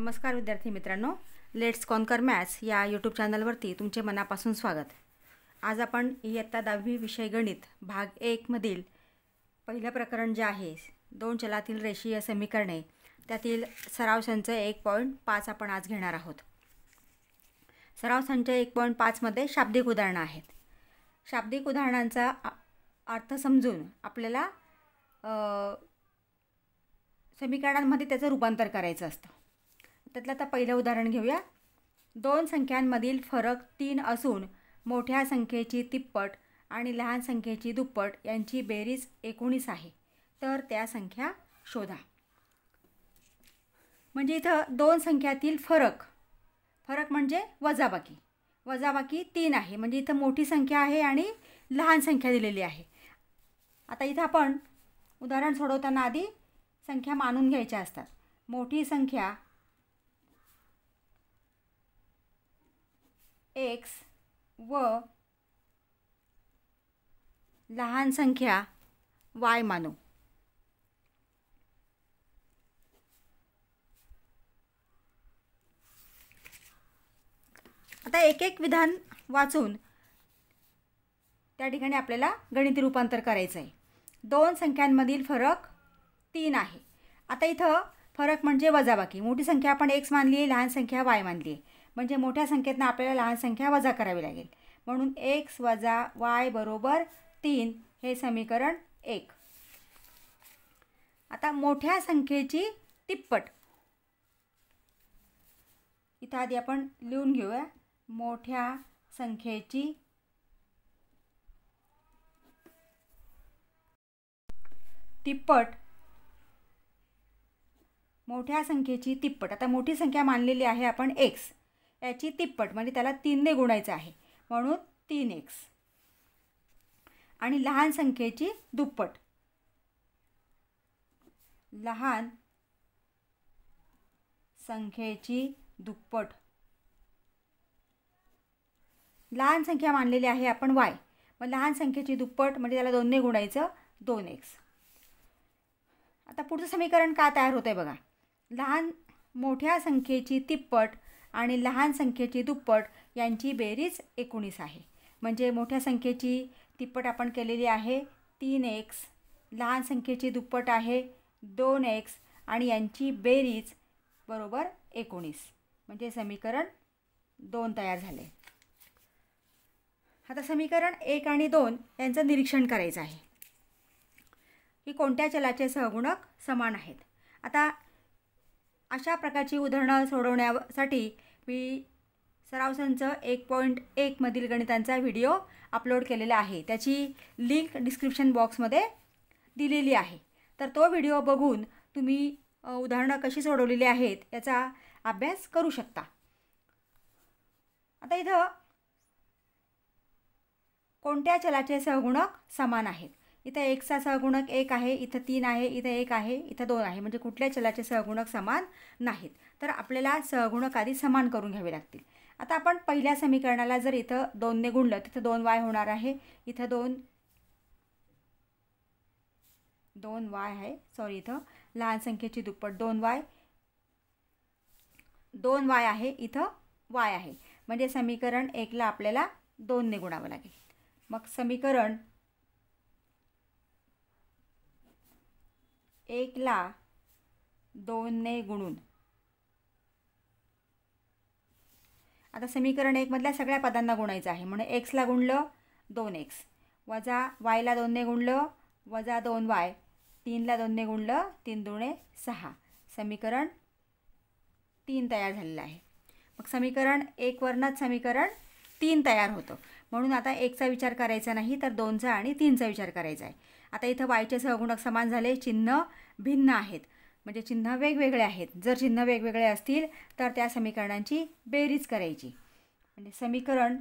नमस्कार विद्यार्थी मित्रांनो, लेट्स कॉन्कर मॅथ्स या यूट्यूब चॅनलवरती तुमचे मनापासून स्वागत। आज आपण इयत्ता 10वी विषय गणित भाग 1 मधील पहिलं प्रकरण जे आहे दोन चलातील रेषीय समीकरणे त्यातील सराव संच 1.5 आपण आज घेणार आहोत। सराव संच 1.5 मध्ये शाब्दिक उदाहरणं आहेत। शाब्दिक उदाहरणांचा अर्थ समजून आपल्याला समीकरणांमध्ये त्याचं रूपांतर करायचं असतं। त्यातलं आता पहिलं उदाहरण घेऊया। दोन संख्यांमधील फरक 3 असून मोठ्या संख्येची तिप्पट आणि लहान संख्येची दुप्पट यांची बेरीज 19 आहे, तर त्या संख्या शोधा। म्हणजे इथं दोन संख्यातील फरक म्हणजे वजाबाकी 3 आहे, म्हणजे इथं मोठी संख्या आहे आणि लहान संख्या दिलेली आहे। आता इथं आपण उदाहरण सोडवताना आधी संख्या मानून घ्यायच्या असतात। मोठी संख्या x व लहान संख्या y मानू। आता एक विधान वाचून त्या ठिकाणी आपल्याला गणिती रूपांतर करायचं आहे। दोन संख्यांमधील फरक 3 आहे। आता इथं फरक म्हणजे वजाबाकी। मोठी संख्या आपण x मानली आहे, लहान संख्या y मानली आहे, म्हणजे मोठ्या संख्येतनं आपल्याला लहान संख्या वजा करावी लागेल। म्हणून x वजा y बरोबर 3 हे समीकरण 1। आता मोठ्या संख्येची तिप्पट इथं आधी आपण लिहून घेऊया। मोठ्या संख्येची तिप्पट, मोठ्या संख्येची तिप्पट। आता मोठी संख्या मानलेली आहे आपण x, याची तिप्पट म्हणजे त्याला 3 ने गुणायचं आहे, म्हणून 3x। आणि लहान संख्येची दुप्पट, लहान संख्येची दुप्पट, लहान संख्या मानलेली आहे आपण y, मग लहान संख्येची दुप्पट म्हणजे त्याला 2 ने गुणायचं 2x। आता पुढचं समीकरण का तयार होतंय बघा। मोठ्या संख्येची तिप्पट आणि लहान संख्येची दुप्पट यांची बेरीज 19 आहे। म्हणजे मोठ्या संख्येची तिप्पट आपण केलेली आहे 3x, लहान संख्येची दुप्पट आहे 2x आणि यांची बेरीज बरोबर 19, म्हणजे समीकरण 2 तयार झाले। आता समीकरण 1 आणि 2 यांचं निरीक्षण करायचं आहे की कोणत्या चलाचे सहगुणक समान आहेत। आता अशा प्रकारची उदाहरणं सोडवण्यासाठी मी सराव संच 1.1 मधील गणितांचा व्हिडिओ अपलोड केलेला आहे, त्याची लिंक डिस्क्रिप्शन बॉक्समध्ये दिलेली आहे। तर तो व्हिडिओ बघून तुम्ही उदाहरणं कशी सोडवलेली आहेत याचा अभ्यास करू शकता। आता इथं कोणत्या चलाचे सहगुणक समान आहेत। इथं x चा सहगुणक 1 आहे, इथं 3 आहे, इथं 1 आहे, इथं 2 आहे, म्हणजे कुठल्या चलाचे सहगुणक समान नाहीत। तर आपल्याला सहगुणक आधी समान करून घ्यावे लागतील। आता आपण पहिल्या समीकरणाला जर इथं 2 ने गुणलं तिथं 2y होणार आहे, इथं 2y आहे, सॉरी इथं लहान संख्येची दुप्पट 2y आहे, इथं y आहे, म्हणजे समीकरण 1 ला आपल्याला 2 ने गुणावं लागेल। मग समीकरण 1 ला 2 ने गुणून आता समीकरण 1 मधल्या सगळ्या पदांना गुणायचं आहे, म्हणून x ला गुणलं 2x, वजा y ला 2 ने गुणलं वजा 2y, 3 ला 2 ने गुणलं 3 दुणे 6, समीकरण 3 तयार झालेलं आहे। मग समीकरण 1 वरनंच समीकरण 3 तयार होतं, म्हणून आता 1 चा विचार करायचा नाही तर 2 चा आणि 3 चा विचार करायचा आहे। आता इथं y चे सहगुणक समान झाले, चिन्ह भिन्न आहेत, म्हणजे चिन्ह वेगवेगळे आहेत। जर चिन्ह वेगवेगळे असतील तर त्या समीकरणांची बेरीज करायची, म्हणजे समीकरण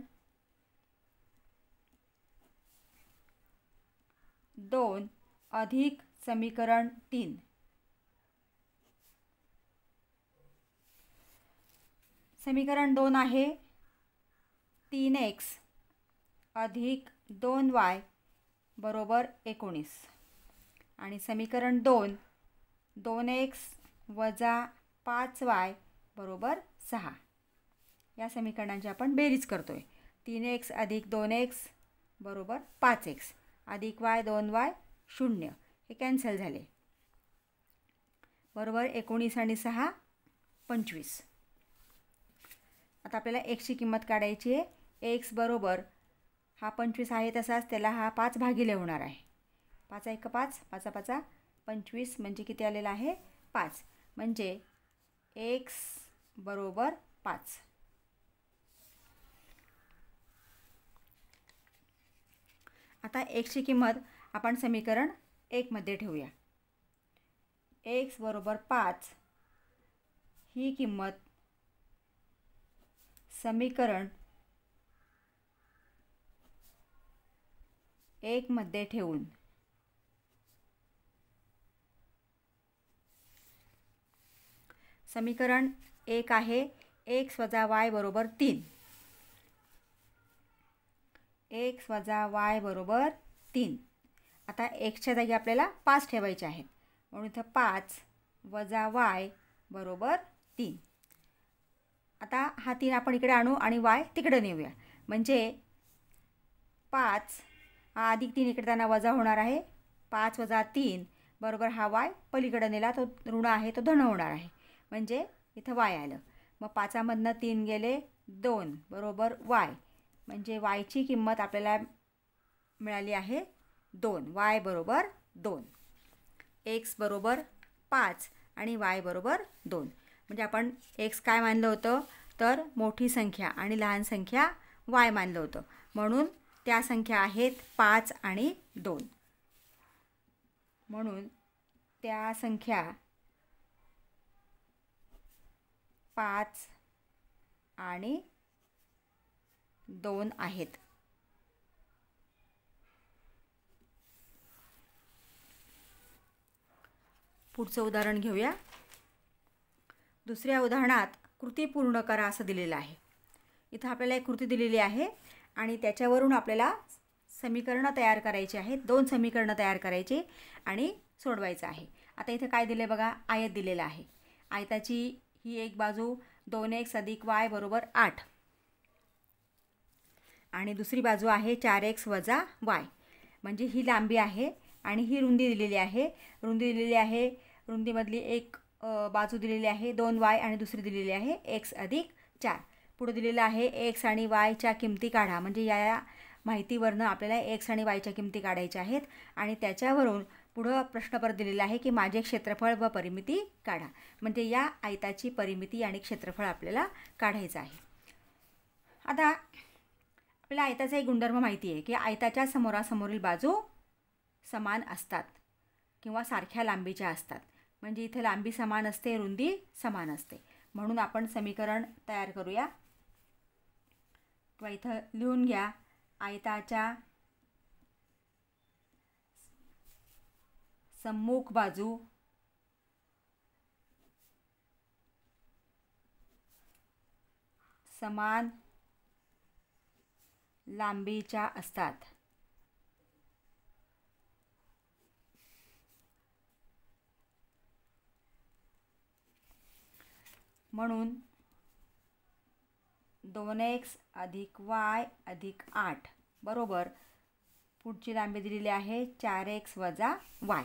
2 अधिक समीकरण 3, समीकरण 2 आहे 3x अधिक 2y बरोबर 19 आणि समीकरण 2 2x वजा 5y बरोबर 6. या समीकरणांची आपण बेरीज करतोय. 3x अधिक 2x बरोबर 5x अधिक y 2y 0. हे कॅन्सल झाले. बरोबर 19 आणि 6 25. आता आपल्याला एक्सची किंमत काढायची आहे. एक्स बरोबर हा 25 आहे तसाच त्याला हा 5 भागिले होणार आहे. 5 1 5 5 5 25 म्हणजे किती आलेला आहे 5. म्हणजे एक्स बरोबर 5. आता एक्सची किंमत आपण समीकरण 1 मध्ये ठेवूया. एक्स बरोबर 5 ही किंमत समीकरण 1 मध्ये ठेवून समीकरण 1 आहे x वजा y बरोबर 3. x वजा y बरोबर 3. आता एक्सच्या जागी आपल्याला 5 ठेवायचे आहेत म्हणून इथं 5 वजा y बरोबर 3. आता हा 3 आपण इकडे आणू आणि y तिकडे नेऊया. म्हणजे 5 हा अधिक 3 इकडे त्यांना वजा होणार आहे. 5 वजा 3 बरोबर हा y पलीकडे नेला तो ऋण आहे तो धन होणार आहे. म्हणजे इथं y आलं. मग 5मधनं 3 गेले 2 बरोबर y. म्हणजे yची किंमत आपल्याला मिळाली आहे 2. y बरोबर 2. x बरोबर 5 आणि y बरोबर 2. म्हणजे आपण x काय मानलं होतं तर मोठी संख्या आणि लहान संख्या y मानलं होतं. म्हणून त्या संख्या आहेत 5 आणि 2. म्हणून त्या संख्या 5 आणि 2 आहेत. पुढचं उदाहरण घेऊया. दुसऱ्या उदाहरणात कृती पूर्ण करा असं दिलेलं आहे. इथं आपल्याला एक कृती दिलेली आहे आणि त्याच्यावरून आपल्याला समीकरणं तयार करायची आहेत. 2 समीकरणं तयार करायची आणि सोडवायचं आहे. आता इथं काय दिले बघा, आयत दिलेलं आहे. आयताची ही एक बाजू 2x अधिक y बरोबर 8 आणि दुसरी बाजू आहे 4x वजा y. म्हणजे ही लांबी आहे आणि ही रुंदी दिलेली आहे. रुंदीमधली एक बाजू दिलेली आहे 2y आणि दुसरी दिलेली आहे x अधिक 4. पुढे दिलेलं आहे x आणि yच्या किमती काढा. म्हणजे या माहितीवरनं आपल्याला x आणि yच्या किमती काढायच्या आहेत आणि त्याच्यावरून पुढं प्रश्न परत दिलेला आहे की माझे क्षेत्रफळ व परिमिती काढा. म्हणजे या आयताची परिमिती आणि क्षेत्रफळ आपल्याला काढायचं आहे. आता आपल्याला आयताचा एक गुणधर्म माहिती आहे की आयताच्या समोरासमोरील बाजू समान असतात किंवा सारख्या लांबीच्या असतात. म्हणजे इथे लांबी समान असते, रुंदी समान असते. म्हणून आपण समीकरण तयार करूया किंवा इथं लिहून घ्या. आयताच्या सम्मुख बाजू समान लांबीच्या असतात. म्हणून 2x अधिक y अधिक 8 बरोबर पुढची लांबी दिलेली आहे 4x वजा y.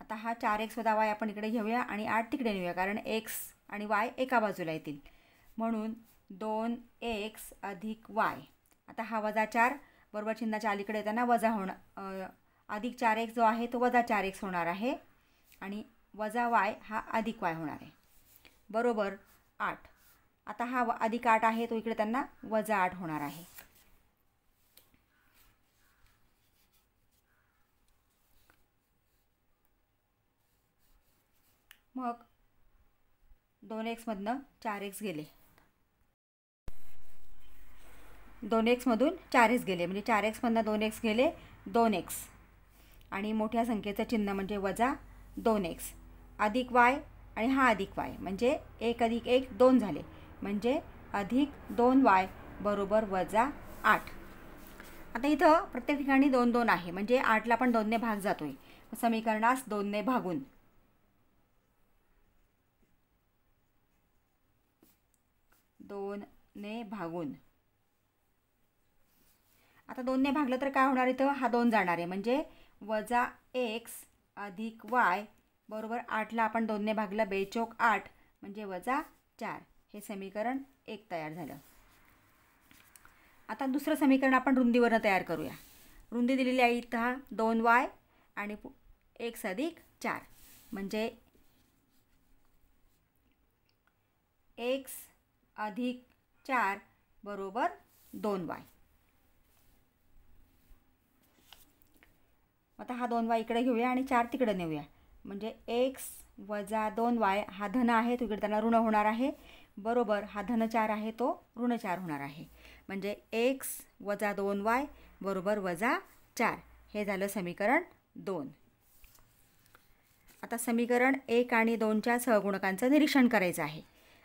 आता हा 4x वजा y आपण इकडे घेऊया आणि 8 तिकडे नेऊया कारण x आणि y एका बाजूला येतील. म्हणून 2x अधिक y. आता हा वजा 4 बरोबर चिन्हाच्या अलीकडे येताना वजा होणार, अधिक 4x जो आहे तो वजा 4x होणार आहे आणि वजा y हा अधिक y होणार आहे बरोबर 8. आता हा अधिक 8 आहे तो इकडे त्यांना वजा 8 होणार आहे. मग 2x मधनं 4x गेले, 2x मधून 4x गेले म्हणजे 4x मधनं 2x गेले 2x आणि मोठ्या संख्येचं चिन्ह म्हणजे वजा 2x अधिक y आणि हा अधिक y म्हणजे 1 अधिक 1 2 झाले म्हणजे अधिक 2y बरोबर वजा 8. आता इथं प्रत्येक ठिकाणी 2 2 आहे म्हणजे 8ला पण 2ने भाग जातोय. समीकरणास 2ने भागून 2ने भागून. आता 2ने भागलं तर काय होणार, इथं हा 2 जाणार आहे, म्हणजे वजा x अधिक y बरोबर 8ला आपण 2ने भागलं, 2 चौक 8 म्हणजे वजा 4. हे समीकरण 1 तयार झालं. आता दुसरं समीकरण आपण रुंदीवरनं तयार करूया. रुंदी दिलेली आहे इथं 2y आणि x अधिक 4 म्हणजे x अधिक 4 बरोबर 2y. आता हा 2y इकडे घेऊया आणि 4 तिकडे नेऊया, म्हणजे x वजा 2y हा धन आहे, तो इकडे त्यांना ऋण होणार आहे, बरोबर हा धन 4 आहे तो ऋण 4 होणार आहे, म्हणजे x वजा 2y बरोबर वजा 4. हे झालं समीकरण 2. आता समीकरण 1 आणि 2च्या सहगुणकांचं निरीक्षण करायचं आहे.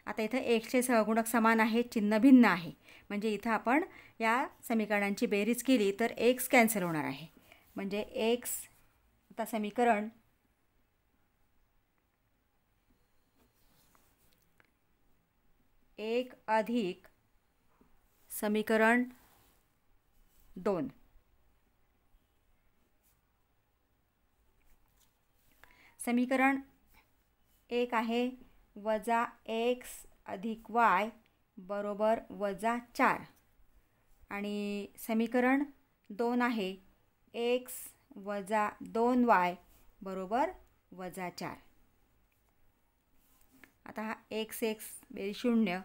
आता इथं 1चे सहगुणक समान आहेत, चिन्ह भिन्न आहे, म्हणजे इथं आपण या समीकरणांची बेरीज केली तर x कॅन्सल होणार आहे, म्हणजे x. आता समीकरण 1 अधिक समीकरण 2. समीकरण 1 आहे वजा x अधिक y बरोबर वजा 4 आणि समीकरण 2 आहे x वजा 2y बरोबर वजा 4. आता हा x बेरीज 0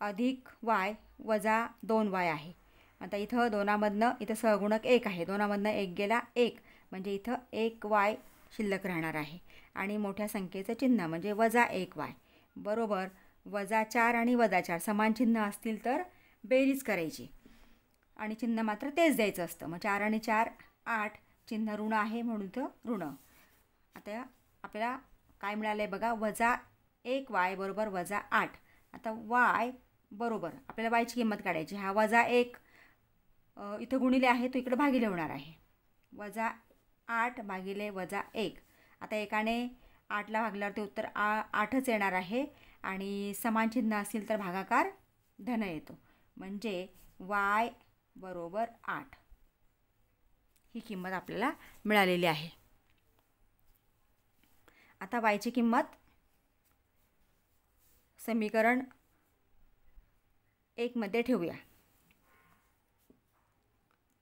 अधिक y वजा 2y आहे. आता इथं 2मधनं इथं सहगुणक 1 आहे, 2मधनं 1 गेला 1 म्हणजे इथं 1y शिल्लक राहणार आहे आणि मोठ्या संख्येचं चिन्ह म्हणजे वजा 1y बरोबर वजा 4 आणि वजा 4 समान चिन्ह असतील तर बेरीज करायची आणि चिन्ह मात्र तेच द्यायचं असतं. मग 4 आणि 4 8, चिन्ह ऋण आहे म्हणून तर ऋण. आता आपल्याला काय मिळालं आहे बघा, वजा 1y बरोबर वजा 8. आता y बरोबर आपल्याला yची किंमत काढायची, हा वजा 1 इथं गुणिले आहे तो इकडं भागिले होणार आहे, वजा 8 भागिले वजा 1. आता एकाने 8ला भागल्यावर ते उत्तर 8च येणार आहे आणि समान चिन्ह असतील तर भागाकार धन येतो, म्हणजे y बरोबर 8 ही किंमत आपल्याला मिळालेली आहे. आता yची किंमत समीकरण 1 मध्ये ठेवूया.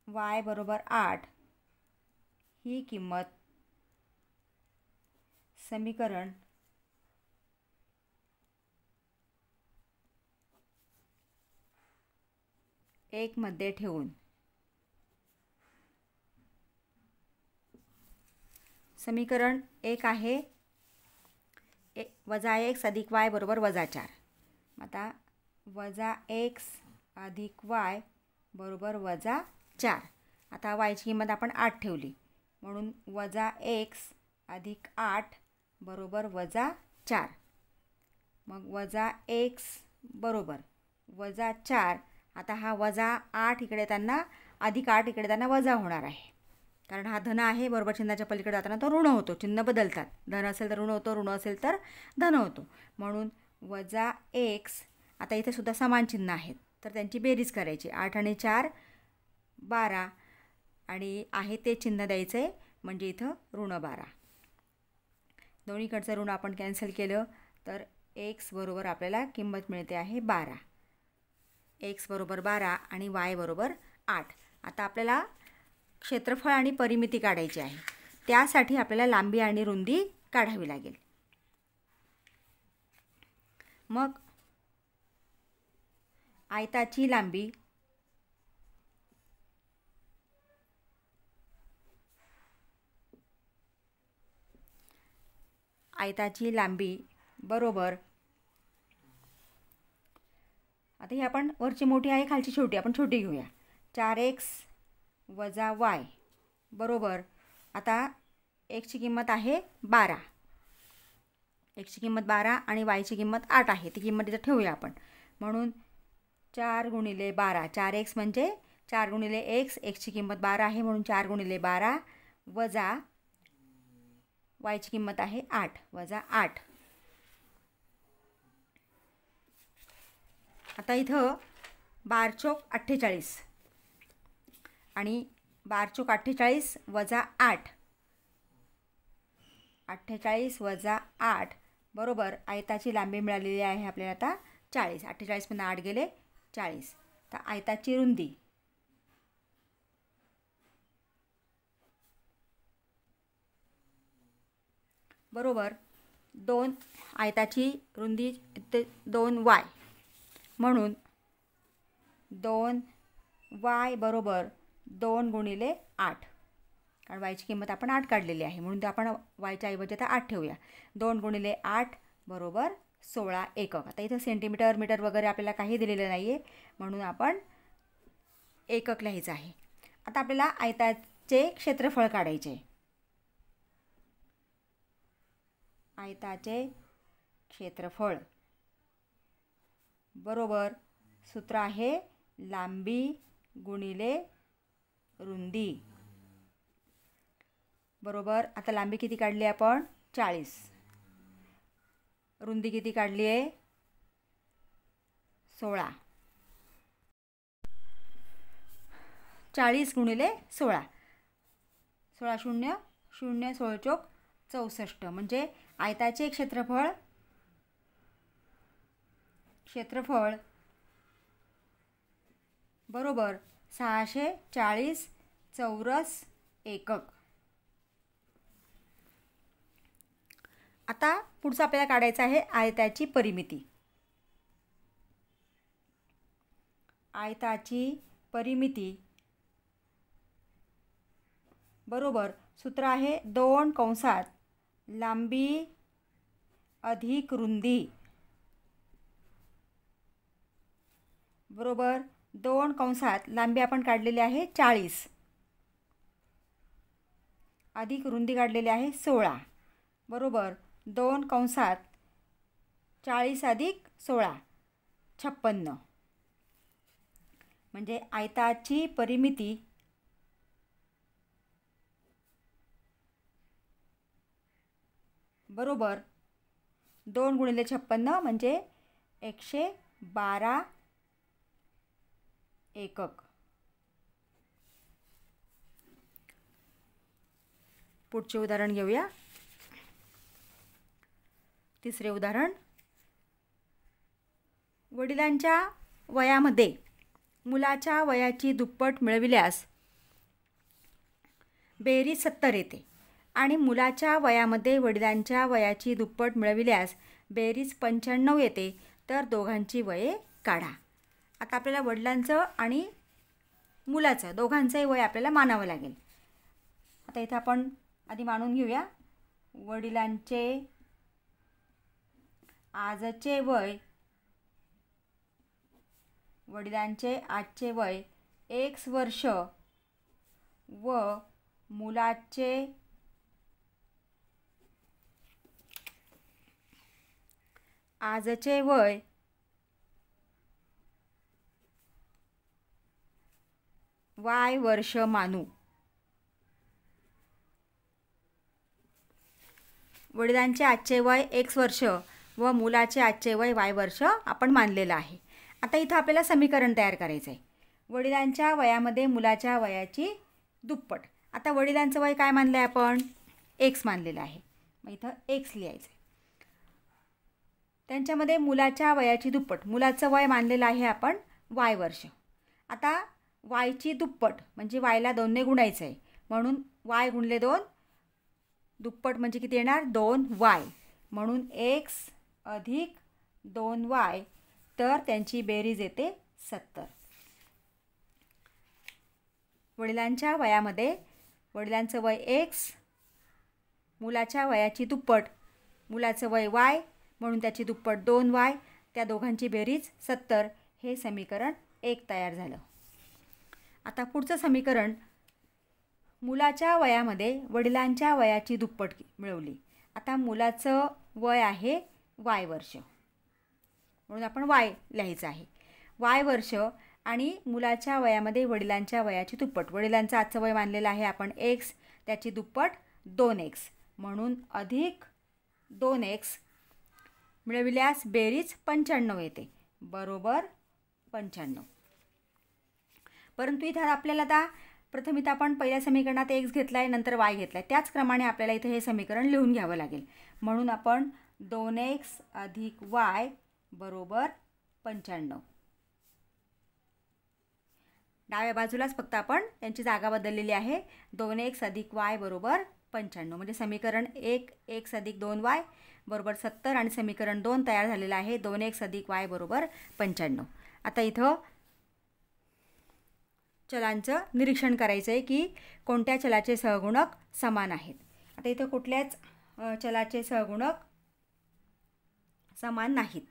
y बरोबर 8 ही किंमत समीकरण 1 मध्ये ठेवून समीकरण 1 आहे वजा x अधिक y बरोबर वजा 4. आता वजा x अधिक y बरोबर वजा 4. आता yची किंमत आपण 8 ठेवली म्हणून वजा x अधिक 8 बरोबर वजा 4. मग वजा x बरोबर वजा 4. आता हा वजा 8 इकडे त्यांना अधिक 8 इकडे त्यांना वजा होणार आहे, कारण हा धन आहे, बरोबर चिन्हाच्या पलीकडे जाताना तो ऋण होतो, चिन्ह बदलतात, धन असेल तर ऋण होतो, ऋण असेल तर धन होतो, म्हणून वजा x. आता इथे सुद्धा समान चिन्ह आहेत तर त्यांची बेरीज करायची, 8 आणि 4 12 आणि आहे ते चिन्ह द्यायचं आहे, म्हणजे इथं ऋण 12. दोन्हीकडचं ऋण आपण कॅन्सल केलं तर x बरोबर आपल्याला किंमत मिळते आहे 12. x बरोबर 12 आणि y बरोबर 8. आता आपल्याला क्षेत्रफळ आणि परिमिती काढायची आहे, त्यासाठी आपल्याला लांबी आणि रुंदी काढावी लागेल. मग आयताची लांबी बरोबर, आता ही आपण वरची मोठी आहे खालची छोटी, आपण छोटी घेऊया, 4x वजा y बरोबर. आता xची किंमत आहे 12, xची किंमत 12 आणि yची किंमत 8 आहे, ती किंमत इथं ठेवूया आपण, म्हणून 4 गुणिले 12 4x म्हणजे 4 गुणिले x, xची किंमत 12 आहे म्हणून 4 गुणिले 12 वजा yची किंमत आहे 8 वजा 8. आता इथं 12 चोक 48 आणि 12 चोक 48 वजा 8, 48 वजा 8 बरोबर आयताची लांबी मिळालेली आहे आपल्याला आता 40. 48 8 गेले 40. तर आयताची रुंदी बरोबर 2 आयताची रुंदी 2y म्हणून 2y बरोबर 2 गुणिले 8, कारण वायची किंमत आपण 8 काढलेली आहे म्हणून ते आपण वायच्या ऐवजी आता 8 ठेवूया. 2 गुणिले 8 बरोबर 16 एकक. आता इथं सेंटीमीटर मीटर वगैरे आपल्याला काही दिलेलं नाही आहे म्हणून आपण एकक लिहायचं आहे. आता आपल्याला आयताचे क्षेत्रफळ काढायचे. आयताचे क्षेत्रफळ बरोबर सूत्र आहे लांबी गुणिले रुंदी बरोबर. आता लांबी किती काढली आपण 40, रुंदी किती काढली आहे 16. 40 गुणिले 16, 16 शून्य शून्य 16 चोक 64 म्हणजे आयताचे क्षेत्रफळ बरोबर 640 चौरस एकक. आता पुढचं आपल्याला काढायचं आहे आयताची परिमिती. आयताची परिमिती बरोबर सूत्र आहे 2 कंसात लांबी अधिक रुंदी बरोबर 2 कंसात लांबी आपण काढलेली आहे 40 अधिक रुंदी काढलेली आहे 16 बरोबर 2 कंसात 40 अधिक 16 56 म्हणजे आयताची परिमिती बरोबर 2 गुणिले 56 म्हणजे 112 एकक. पुढचे उदाहरण घेऊया. तिसरे उदाहरण. वडिलांच्या वयामध्ये मुलाच्या वयाची दुप्पट मिळविल्यास बेरीज 70 येते आणि मुलाच्या वयामध्ये वडिलांच्या वयाची दुप्पट मिळविल्यास बेरीज 95 येते, तर दोघांची वये काढा. आता आपल्याला वडिलांचं आणि मुलाचं दोघांचंही वय आपल्याला मानावं लागेल. आता इथं आपण आधी मानून घेऊया. वडिलांचे आजचे वय, वडिलांचे आजचे वय 1 वर्ष व मुलाचे आजचे वय y वर्ष मानू. वडिलांचे आजचे वय x वर्ष व मुलाचे आजचे वय y वर्ष आपण मानलेलं आहे. आता इथं आपल्याला समीकरण तयार करायचं आहे. वडिलांच्या वयामध्ये मुलाच्या वयाची दुप्पट. आता वडिलांचं वय काय मानलं आहे आपण x मानलेलं आहे, मग इथं x लिहायचं आहे. त्यांच्यामध्ये मुलाच्या वयाची दुप्पट, मुलाचं वय मानलेलं आहे आपण y वर्ष. आता yची दुप्पट म्हणजे yला 2 ने गुणायचं आहे म्हणून y गुणले 2 दुप्पट म्हणजे किती येणार 2y म्हणून x अधिक 2y, तर त्यांची बेरीज येते 70. वडिलांच्या वयामध्ये वडिलांचं वय x, मुलाच्या वयाची दुप्पट, मुलाचं वय y म्हणून त्याची दुप्पट 2y, त्या दोघांची बेरीज 70. हे समीकरण 1 तयार झालं. आता पुढचं समीकरण. मुलाच्या वयामध्ये वडिलांच्या वयाची दुप्पट मिळवली. आता मुलाचं वय आहे y वर्ष म्हणून आपण y लिहायचं आहे. y वर्ष आणि मुलाच्या वयामध्ये वडिलांच्या वयाची दुप्पट. वडिलांचं आजचं वय मानलेलं आहे आपण x, त्याची दुप्पट 2x म्हणून अधिक 2x मिळविल्यास बेरीज 95 येते बरोबर 95. परंतु इथं आपल्याला आता प्रथम इथं आपण पहिल्या समीकरणात x घेतला आहे, नंतर y घेतला आहे, त्याच क्रमाने आपल्याला इथं हे समीकरण लिहून घ्यावं लागेल. म्हणून आपण 2x अधिक y बरोबर 95. डाव्या बाजूलाच फक्त आपण त्यांची जागा बदललेली आहे. 2x अधिक y बरोबर 95 म्हणजे समीकरण 1 x अधिक 2y बरोबर 70 आणि समीकरण 2 तयार झालेलं आहे 2x अधिक y बरोबर 95. आता इथं चलांचं निरीक्षण करायचं आहे की कोणत्या चलाचे सहगुणक समान आहेत. आता इथं कुठल्याच चलाचे सहगुणक समान नाहीत,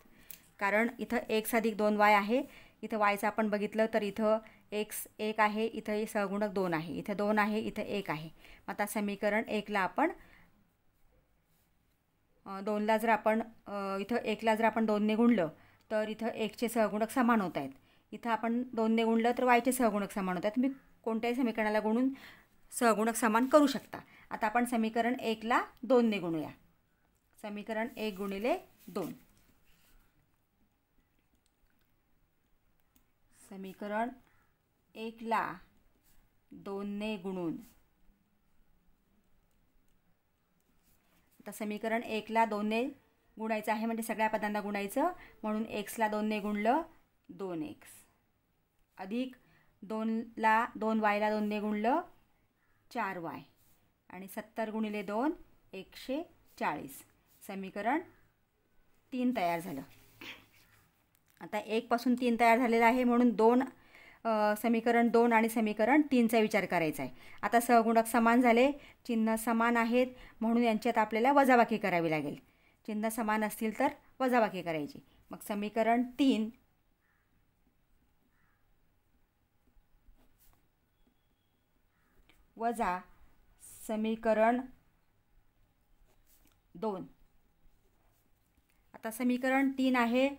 कारण इथं x अधिक 2y आहे. इथं yचं आपण बघितलं तर इथं x 1 आहे, इथं सहगुणक 2 आहे, इथं 2 आहे, इथं 1 आहे. आता समीकरण 1ला आपण 2ला जर आपण इथं 1ला जर आपण 2ने गुणलं तर इथं 1चे सहगुणक समान होत आहेत. इथं आपण 2ने गुणलं तर yचे सहगुणक समान होतात. तुम्ही कोणत्याही समीकरणाला गुणून सहगुणक समान करू शकता. आता आपण समीकरण 1ला 2ने गुणूया. समीकरण 1 गुणिले 2. समीकरण 1ला 2ने गुणून. आता समीकरण 1ला 2ने गुणायचं आहे म्हणजे सगळ्या पदांना गुणायचं. म्हणून xला 2ने गुणलं 2x अधिक 2ला 2yला 2ने गुणलं 4y आणि 70 गुणिले 2 140. समीकरण 3 तयार झालं. आता 1 पासून 3 तयार झालेलं आहे म्हणून समीकरण 2 आणि समीकरण 3चा विचार करायचा आहे. आता सहगुणक समान झाले, चिन्ह समान आहेत म्हणून यांच्यात आपल्याला वजाबाकी करावी लागेल. चिन्ह समान असतील तर वजाबाकी करायची. मग समीकरण 3 वजा समीकरण 2. आता समीकरण 3 आहे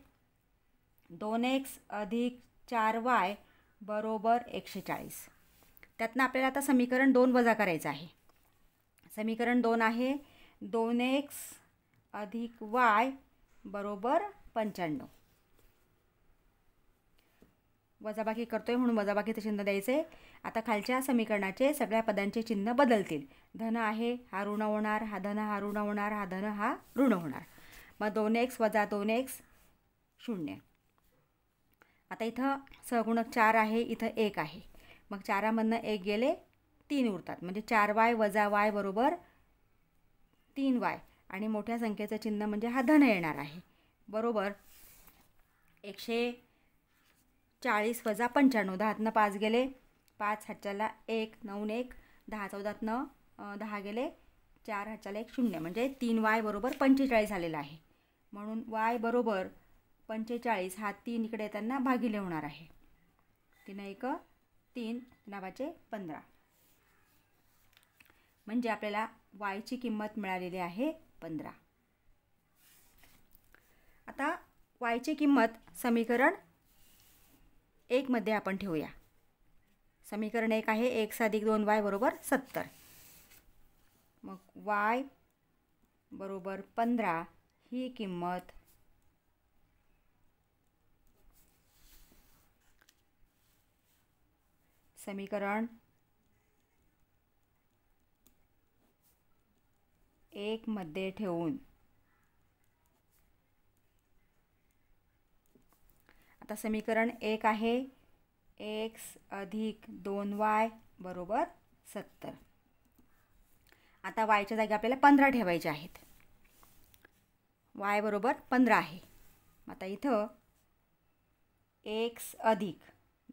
2x अधिक 4y बरोबर 140. त्यातनं आपल्याला आता समीकरण 2 वजा करायचं आहे. समीकरण 2 आहे 2x अधिक y बरोबर 95. वजाबाकी करतोय म्हणून वजाबाकीचं चिन्ह द्यायचे. आता खालच्या समीकरणाचे सगळ्या पदांचे चिन्ह बदलतील. धन आहे हा ऋण होणार, हा धन हा ऋण होणार, हा धन हा ऋण होणार. मग 2x वजा 2x 0. आता इथं सहगुणक 4 आहे, इथं 1 आहे. मग 4मधनं 1 गेले 3 उरतात म्हणजे 4y वजा y बरोबर 3y आणि मोठ्या संख्येचं चिन्ह म्हणजे हा धन येणार आहे. बरोबर 140 वजा 95. 10तनं 5 गेले, 5 हातच्याला 1, 9 1, 10 14तनं 10 गेले, 4 हातच्याला 1 0 म्हणजे 3y बरोबर 45 झालेला आहे. म्हणून y बरोबर 45 हा 3 इकडे येताना भागिले होणार आहे. 3 1 3 नावाचे 15 म्हणजे आपल्याला yची किंमत मिळालेली आहे 15. आता yची किंमत समीकरण 1 मध्ये आपण ठेवूया. समीकरण 1 आहे x अधिक 2y बरोबर 70. मग y बरोबर 15 ही किंमत समीकरण 1 मध्ये ठेवून आता समीकरण 1 आहे x अधिक 2y बरोबर 70. आता yच्या जागी आपल्याला 15 ठेवायचे आहेत. y बरोबर 15 आहे. आता इथं x अधिक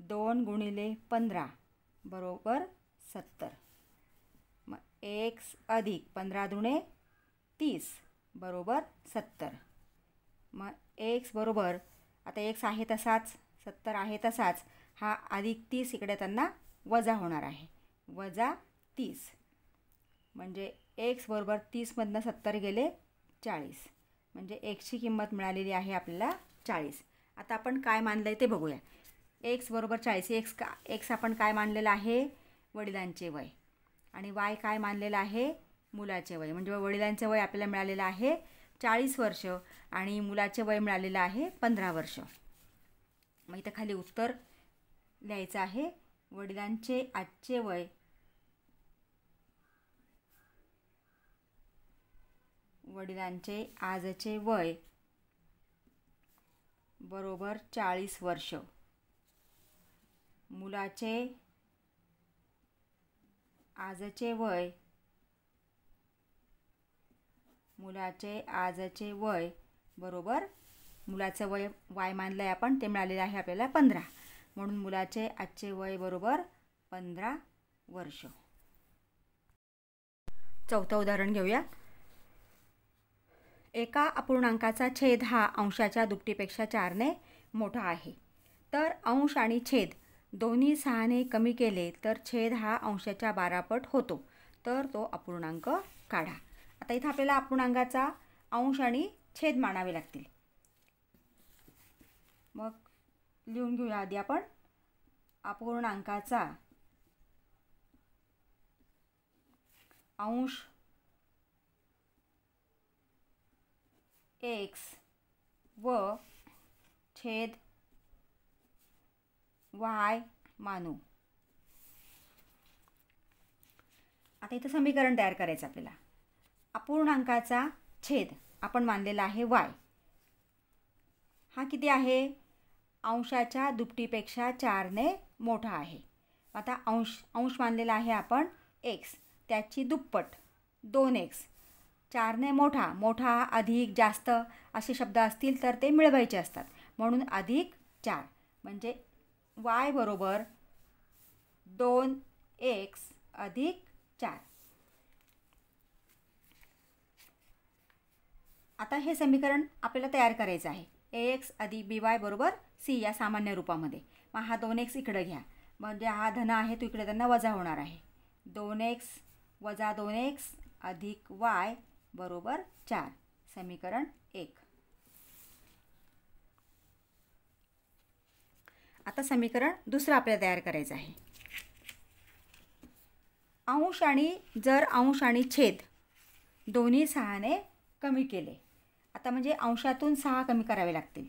2 गुणिले 15 बरोबर 70. मग x अधिक 15 दुणे 30 बरोबर 70. मग x बरोबर आता x आहे तसाच 70 आहे तसाच हा अधिक 30 इकडे त्यांना वजा होणार आहे. वजा 30 म्हणजे x बरोबर 30मधनं 70 गेले 40 म्हणजे xची किंमत मिळालेली आहे आपल्याला 40. आता आपण काय मानलं आहे ते बघूया. x बरोबर 40. x आपण काय मानलेलं आहे वडिलांचे वय आणि y काय मानलेलं आहे मुलाचे वय. म्हणजे वडिलांचे वय आपल्याला मिळालेलं आहे 40 वर्ष आणि मुलाचे वय मिळालेलं आहे 15 वर्ष. मग इथं खाली उत्तर लिहायचं आहे. वडिलांचे आजचे वय वडिलांचे आजचे वय बरोबर 40 वर्ष. मुलाचे आजचे वय बरोबर, मुलाचं वय वाय मानलं आहे आपण, ते मिळालेलं आहे आपल्याला 15. म्हणून मुलाचे आजचे वय बरोबर 15 वर्ष. चौथं उदाहरण घेऊया. एका अपूर्णांकाचा छेद हा अंशाच्या दुपटीपेक्षा 4ने मोठा आहे. तर अंश आणि छेद दोन्ही 6ने कमी केले तर छेद हा अंशाच्या 12 पट होतो. तर तो अपूर्णांक काढा. आता इथं आपल्याला अपूर्णांकाचा अंश आणि छेद मानावे लागतील. मग लिहून घेऊया आधी आपण. अपूर्णांकाचा अंश x व छेद y मानू. आता इथं समीकरण तयार करायचं आपल्याला. अपूर्णांकाचा छेद आपण मानलेला आहे y. हा किती आहे? अंशाच्या दुपटीपेक्षा 4ने मोठा आहे. आता अंश मानलेला आहे आपण x, त्याची दुप्पट 2x. 4ने मोठा अधिक जास्त असे शब्द असतील तर ते मिळवायचे असतात, म्हणून अधिक 4 म्हणजे y बरोबर 2x अधिक 4. आता हे समीकरण आपल्याला तयार करायचं आहे. ax अधिक by बरोबर c या सामान्य रूपामध्ये. मग हा 2x इकडे घ्या, म्हणजे हा धन आहे तो इकडे त्यांना वजा होणार आहे. 2x वजा 2x अधिक y बरोबर 4. समीकरण 1. आता समीकरण दुसरं आपल्याला तयार करायचं आहे. जर अंश आणि छेद दोन्ही 6ने कमी केले. आता म्हणजे अंशातून 6 कमी करावे लागतील.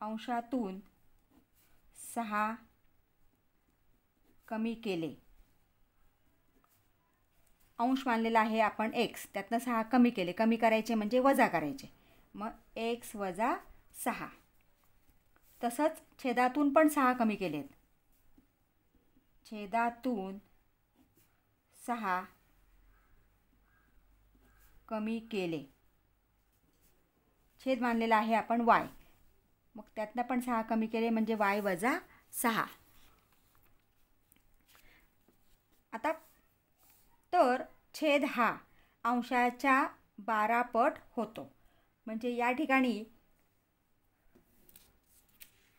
अंशातून 6 कमी केले. अंश मानलेला आहे आपण x, त्यातनं 6 कमी केले. कमी करायचे म्हणजे वजा करायचे. मग x वजा 6. तसंच छेदातून पण 6 कमी केलेत. छेदातून 6 कमी केले. छेद मानलेला आहे आपण y, मग त्यातनं पण 6 कमी केले म्हणजे y वजा 6. आता तर छेद हा अंशाच्या 12 पट होतो. म्हणजे या ठिकाणी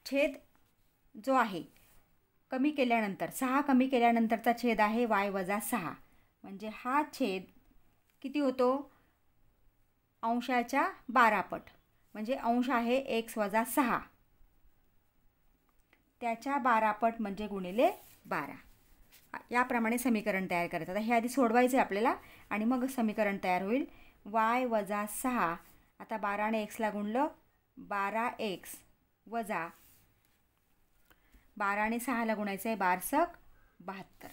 छेद जो आहे कमी केल्यानंतर 6 कमी केल्यानंतरचा छेद आहे y वजा 6. म्हणजे हा छेद किती होतो? अंशाच्या 12 पट. म्हणजे अंश आहे x वजा 6, त्याच्या 12 पट म्हणजे गुणिले 12. याप्रमाणे समीकरण तयार करायचं. आता हे आधी सोडवायचे आपल्याला आणि मग समीकरण तयार होईल. y वजा 6. आता 12ने x ला गुणलं 12x वजा 12ने 6ला गुणायचं आहे 12 72.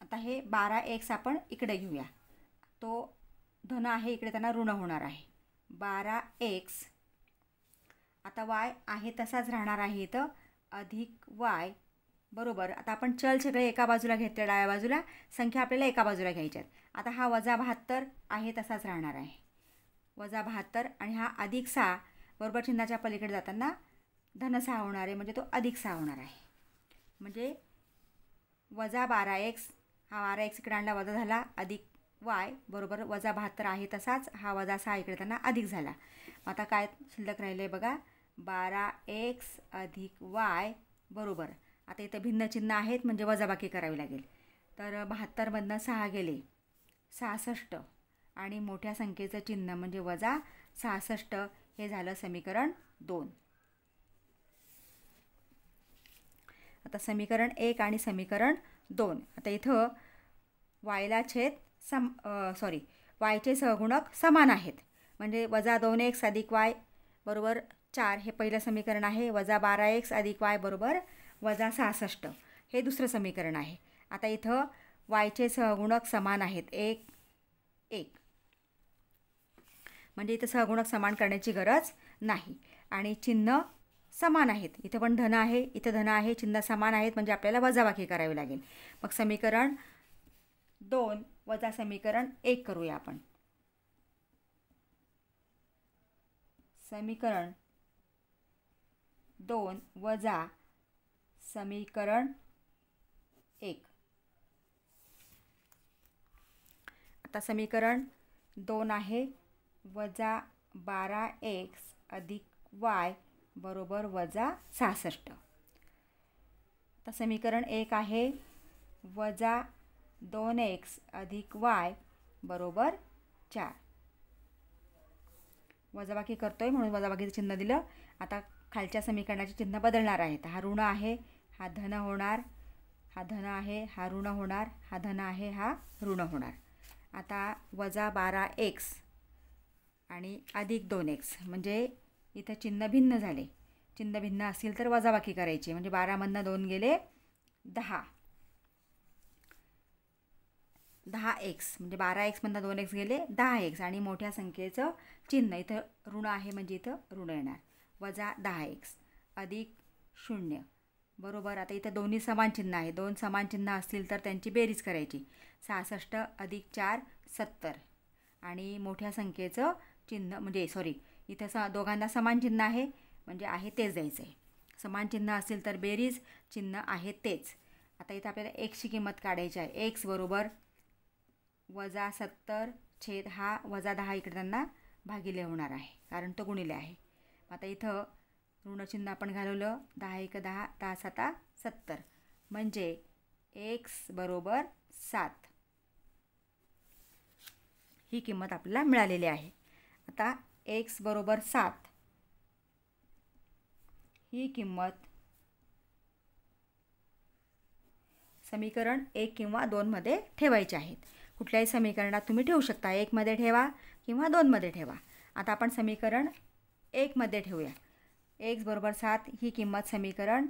आता हे 12x आपण इकडे घेऊया. तो धन आहे इकडे त्यांना ऋण होणार आहे. 12x. आता y आहे तसाच राहणार आहे इथं अधिक y बरोबर. आता आपण चल सगळे एका बाजूला घेतले, डाव्या बाजूला संख्या आपल्याला एका बाजूला घ्यायच्या आहेत. आता हा वजा 72 आहे तसाच राहणार आहे. वजा 72 आणि हा अधिक 6 बरोबर चिन्हाच्या पलीकडे जाताना धन 6 होणार आहे, म्हणजे तो अधिक 6 होणार आहे. म्हणजे वजा 12x, हा 12x इकडे आणला वजा झाला, अधिक y बरोबर वजा 72 आहे तसाच, हा वजा 6 इकडे त्यांना अधिक झाला. आता काय शिल्लक राहिले आहे बघा, 12x अधिक y बरोबर. आता इथं भिन्न चिन्ह आहेत म्हणजे वजाबाकी करावी लागेल. तर 72मधनं 6 गेले 66 आणि मोठ्या संख्येचं चिन्ह म्हणजे वजा 66. हे झालं समीकरण 2. आता समीकरण 1 आणि समीकरण 2. आता इथं yला छेद वायचे सहगुणक समान आहेत. म्हणजे वजा 2x अधिक y बरोबर 4 हे पहिलं समीकरण आहे. वजा 12x अधिक y बरोबर वजा 66 हे दुसरं समीकरण आहे. आता इथं वायचे सहगुणक समान आहेत 1 1, म्हणजे इथं सहगुणक समान करण्याची गरज नाही. आणि चिन्ह समान आहेत. इथं पण धन आहे, इथं धन आहे, चिन्ह समान आहेत, म्हणजे आपल्याला वजाबाकी करावी लागेल. मग समीकरण 2 वजा समीकरण 1 करूया आपण. समीकरण 2 वजा समीकरण 1. आता समीकरण 2 आहे वजा 12x अधिक y बरोबर वजा 66. आता समीकरण 1 आहे वजा 2x अधिक y बरोबर 4. वजाबाकी करतोय म्हणून वजाबाकीचं चिन्ह दिलं. आता खालच्या समीकरणाचे चिन्ह बदलणार आहेत. हा ऋण आहे, हा धन होणार, हा धन आहे, हा ऋण होणार, हा धन आहे, हा ऋण होणार. आता वजा 12x आणि अधिक 2x म्हणजे इथं चिन्ह भिन्न झाले. चिन्ह भिन्न असतील तर वजाबाकी करायची. म्हणजे 12मधनं 2 गेले 10, 10x म्हणजे 12xमधनं 2x गेले 10x आणि मोठ्या संख्येचं चिन्ह इथं ऋण आहे म्हणजे इथं ऋण येणार. वजा 10x अधिक 0 बरोबर. आता इथं दोन्ही समान चिन्ह आहे. 2 समान चिन्ह असतील तर त्यांची बेरीज करायची. 66 अधिक 4 70 आणि मोठ्या संख्येचं चिन्ह म्हणजे इथं दोघांना समान चिन्ह आहे म्हणजे आहे तेच द्यायचं आहे. समान चिन्ह असेल तर बेरीज, चिन्ह आहे तेच. आता इथं आपल्याला एक्सची किंमत काढायची आहे. एक्स बरोबर वजा 70 छेद हा वजा 10 इकडे त्यांना भागिले होणार आहे कारण तो गुणिले आहे. आता इथं ऋणचिन्ह आपण घालवलं 10 1 10 10 7 70 म्हणजे एक्स बरोबर 7 ही किंमत आपल्याला मिळालेली आहे. आता एक्स बरोबर 7 ही किंमत समीकरण 1 किंवा 2 मध्ये ठेवायची आहेत. कुठल्याही समीकरणात तुम्ही ठेवू शकता. 1 मध्ये ठेवा किंवा 2 मध्ये ठेवा. आता आपण समीकरण 1 मध्ये ठेवूया. एक्स बरोबर 7 ही किंमत समीकरण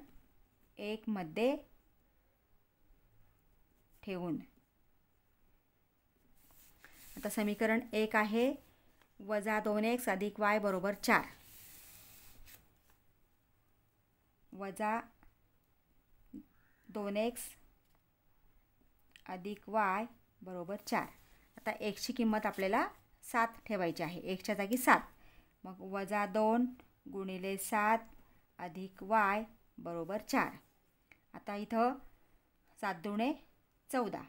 1 मध्ये ठेवून आता समीकरण 1 आहे वजा 2x अधिक y बरोबर 4 वजा 2x अधिक y बरोबर 4. आता एक्सची किंमत आपल्याला 7 ठेवायची आहे. एक्सच्या जागी 7. मग वजा 2 गुणिले 7 अधिक y बरोबर 4. आता इथं 7 दुणे 14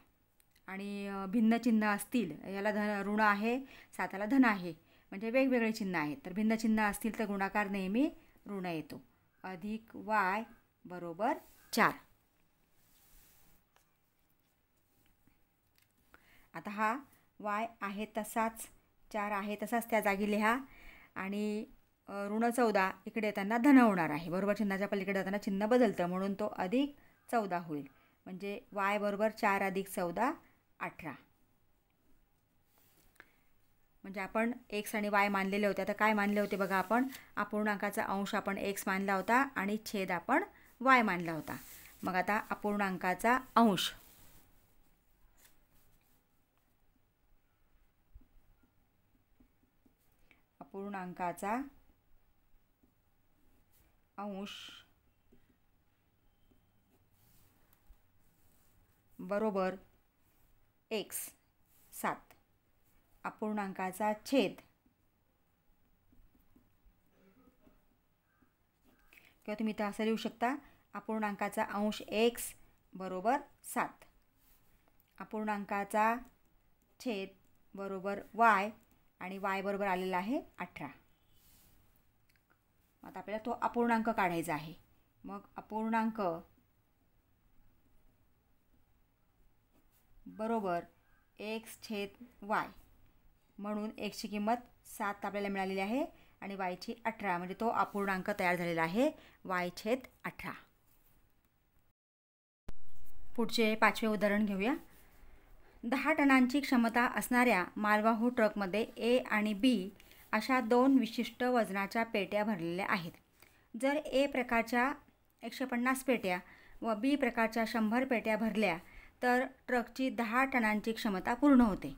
आणि भिन्न चिन्ह असतील, याला ऋण आहे 7ला धन आहे म्हणजे वेगवेगळे चिन्ह आहेत. तर भिन्न चिन्ह असतील तर गुणाकार नेहमी ऋण येतो. अधिक y बरोबर 4. आता हा y आहे तसाच 4 आहे तसाच त्या जागी लिहा आणि ऋण 14 इकडे येताना धन होणार आहे. बरोबर चिन्हाच्या पलीकडे जाताना चिन्ह बदलतं म्हणून तो अधिक 14 होईल. म्हणजे y बरोबर 4 अधिक 14 18. म्हणजे आपण x आणि y मानलेले होते. आता काय मानले होते बघा आपण. अपूर्णांकाचा अंश आपण x मानला होता आणि छेद आपण y मानला होता. मग आता अपूर्णांकाचा अंश बरोबर x 7. अपूर्णांकाचा छेद किंवा तुम्ही इथं असं लिहू शकता अपूर्णांकाचा अंश x बरोबर 7. अपूर्णांकाचा छेद बरोबर y आणि y बरोबर आलेला आहे 18. आता आपल्याला तो अपूर्णांक काढायचा आहे. मग अपूर्णांक बरोबर x छेद y म्हणून xची किंमत 7 आपल्याला मिळालेली आहे आणि yची 18 म्हणजे तो अपूर्णांक तयार झालेला आहे y छेद 18. पुढचे 5वे उदाहरण घेऊया. 10 टनांची क्षमता असणाऱ्या मालवाहू ट्रकमध्ये ए आणि बी अशा 2 विशिष्ट वजनाच्या पेट्या भरलेल्या आहेत. जर ए प्रकारच्या 150 पेट्या व बी प्रकारच्या 100 पेट्या भरल्या तर ट्रकची 10 टनांची क्षमता पूर्ण होते.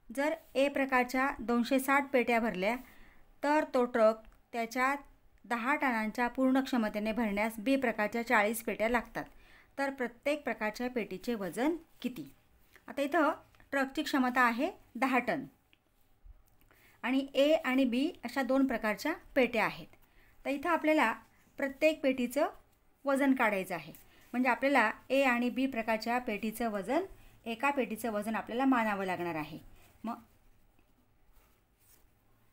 जर ए प्रकारच्या 260 पेट्या भरल्या तर तो ट्रक त्याच्या 10 टनांच्या पूर्ण क्षमतेने भरण्यास बी प्रकारच्या 40 पेट्या लागतात. तर प्रत्येक प्रकारच्या पेटीचे वजन किती? आता इथं ट्रकची क्षमता आहे 10 टन आणि ए आणि बी अशा 2 प्रकारच्या पेट्या आहेत. तर इथं आपल्याला प्रत्येक पेटीचं वजन काढायचं आहे. म्हणजे आपल्याला ए आणि बी प्रकारच्या पेटीचं वजन, एका पेटीचं वजन आपल्याला मानावं लागणार आहे. मग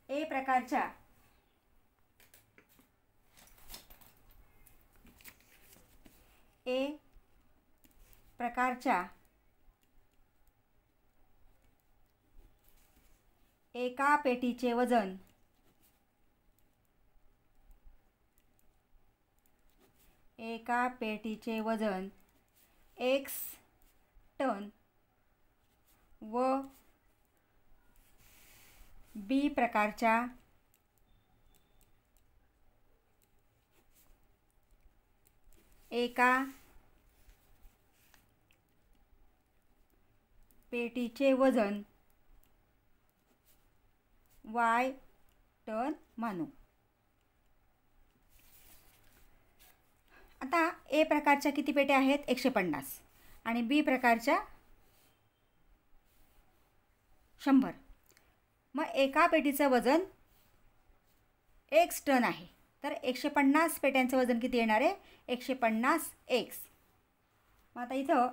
ए प्रकारच्या एका पेटीचे वजन x टन व बी प्रकारच्या एका पेटीचे वजन y टन मानू. आता ए प्रकारच्या किती पेट्या आहेत? 150 आणि बी प्रकारच्या 100. मग एका पेटीचं वजन x टन आहे. तर 150 पेट्यांचं वजन किती येणार आहे? 150 x. मग आता इथं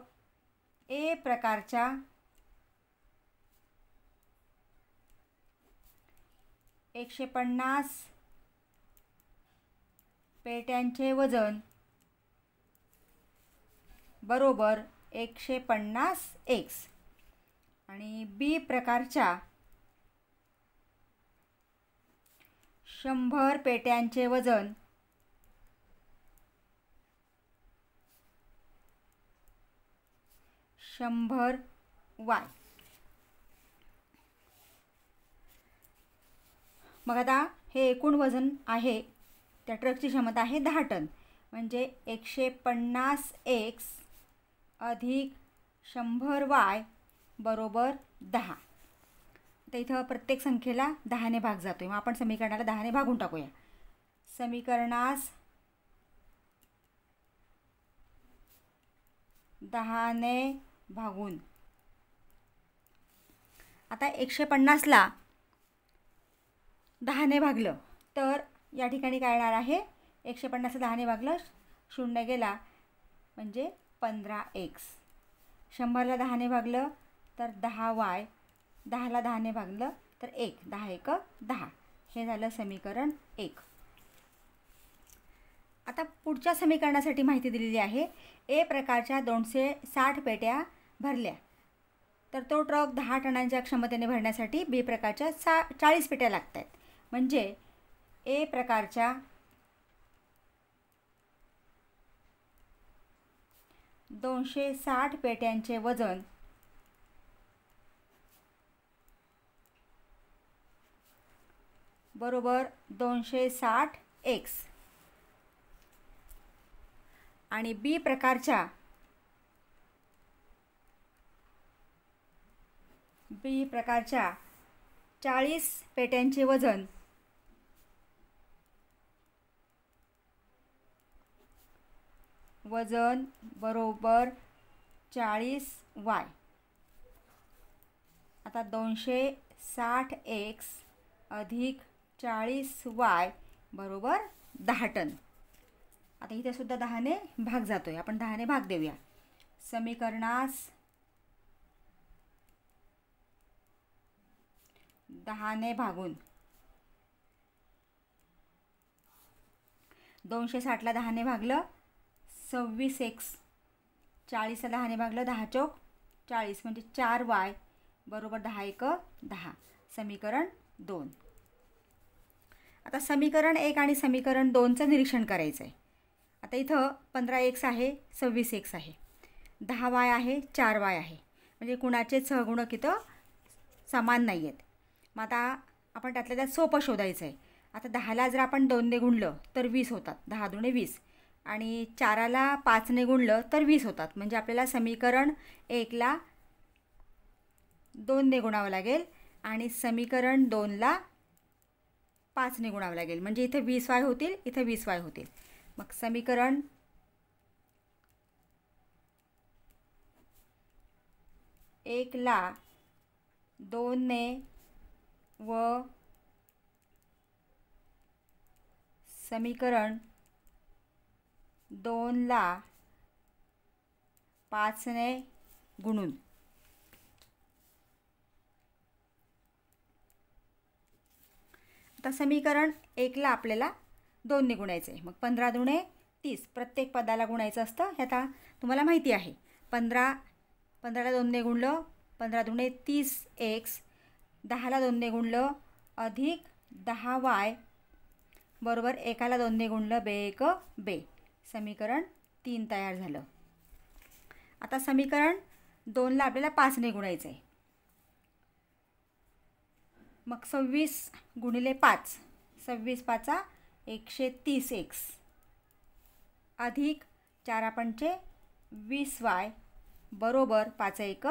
ए प्रकारच्या 150 पेट्यांचे वजन बरोबर 150 x आणि बी प्रकारच्या 100 पेट्यांचे वजन y. मग आता हे एकूण वजन आहे, त्या ट्रकची क्षमता आहे 10 टन. म्हणजे 150 x अधिक 100 y बरोबर 10. तर इथं प्रत्येक संख्येला 10 ने भाग जातोय. मग आपण समीकरणाला 10 ने भागून टाकूया. समीकरणास 10 ने भागून आता 150ला 10 ने भागलं तर या ठिकाणी काय येणार आहे? 150ला 10 ने भागलं, 0 गेला म्हणजे 15x. 100ला 10 ने भागलं तर 10y, 10ला 10 ने भागलं तर 1, 10 1 10. हे झालं समीकरण 1. आता पुढच्या समीकरणासाठी माहिती दिलेली आहे. ए प्रकारच्या 260 पेट्या भरल्या तर तो ट्रक 10 टनांच्या क्षमतेने भरण्यासाठी बी प्रकारच्या 40 पेट्या लागत आहेत. म्हणजे ए प्रकारच्या 260 पेट्यांचे वजन बरोबर 260 x आणि बी प्रकारच्या 40 पेट्यांचे वजन बरोबर 40y. आता 260 x अधिक 40y बरोबर 10 टन. आता इथे सुद्धा 10 ने भाग जातोय. आपण 10 ने भाग देऊया. समीकरणास 10 ने भागून 260ला 10 ने भागलं 26x, 40ला 10 ने भागलं 10 चौक 40 म्हणजे 4y बरोबर 10 1 10. समीकरण 2. आता समीकरण 1 आणि समीकरण 2चं निरीक्षण करायचं आहे. आता इथं 15x आहे, 26x आहे, 10y आहे, 4y आहे. म्हणजे कुणाचे सहगुणक इथं समान नाही आहेत. मग आता आपण त्यातल्या त्यात सोपं शोधायचं आहे. आता 10ला जर आपण 2ने गुणलं तर 20 होतात, 10 दुणे 20. आणि 4ला 5ने गुणलं तर 20 होतात. म्हणजे आपल्याला समीकरण 1ला 2ने गुणावं लागेल आणि समीकरण 2ला 5ने गुणावं लागेल. म्हणजे इथे 20y होतील, इथे 20y होतील. मग समीकरण 1ला 2ने व समीकरण 2ला 5ने गुणून आता समीकरण 1ला आपल्याला 2ने गुणायचं आहे. मग 15 दुणे 30 प्रत्येक पदाला गुणायचं असतं. हे आता तुम्हाला माहिती आहे. 15ला 2ने गुणलं 15 दुणे 30x, 10ला 2ने गुणलं अधिक 10y बरोबर 1ला 2ने गुणलं 2 2. समीकरण 3 तयार झालं. आता समीकरण 2ला आपल्याला 5ने गुणायचं आहे. मग 26 गुणिले 5, 26 पाचा 130x अधिक 4 पंचे 20y बरोबर 5 1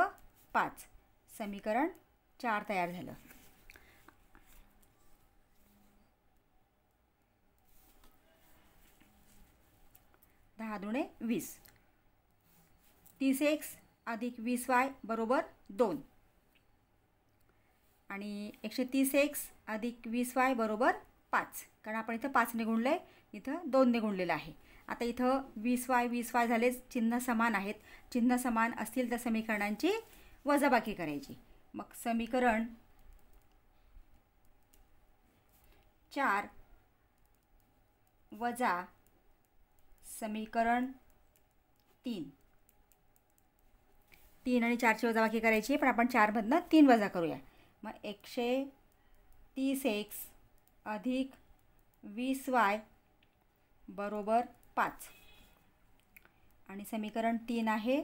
5. समीकरण 4 तयार झालं. दहा दुणे 20, 30x अधिक 20y बरोबर 2 आणि 130x अधिक 20y बरोबर 5. कारण आपण इथं 5ने गुणलं आहे, इथं 2ने गुणलेलं आहे. आता इथं 20y झाले, चिन्ह समान आहेत. चिन्ह समान असतील तर समीकरणांची वजाबाकी करायची. मग समीकरण 4 वजा समीकरण 3. 3 आणि 4ची वजाबाकी करायची, पण आपण 4मधनं 3 वजा करूया. मग 130x अधिक 20y बरोबर 5 आणि समीकरण 3 आहे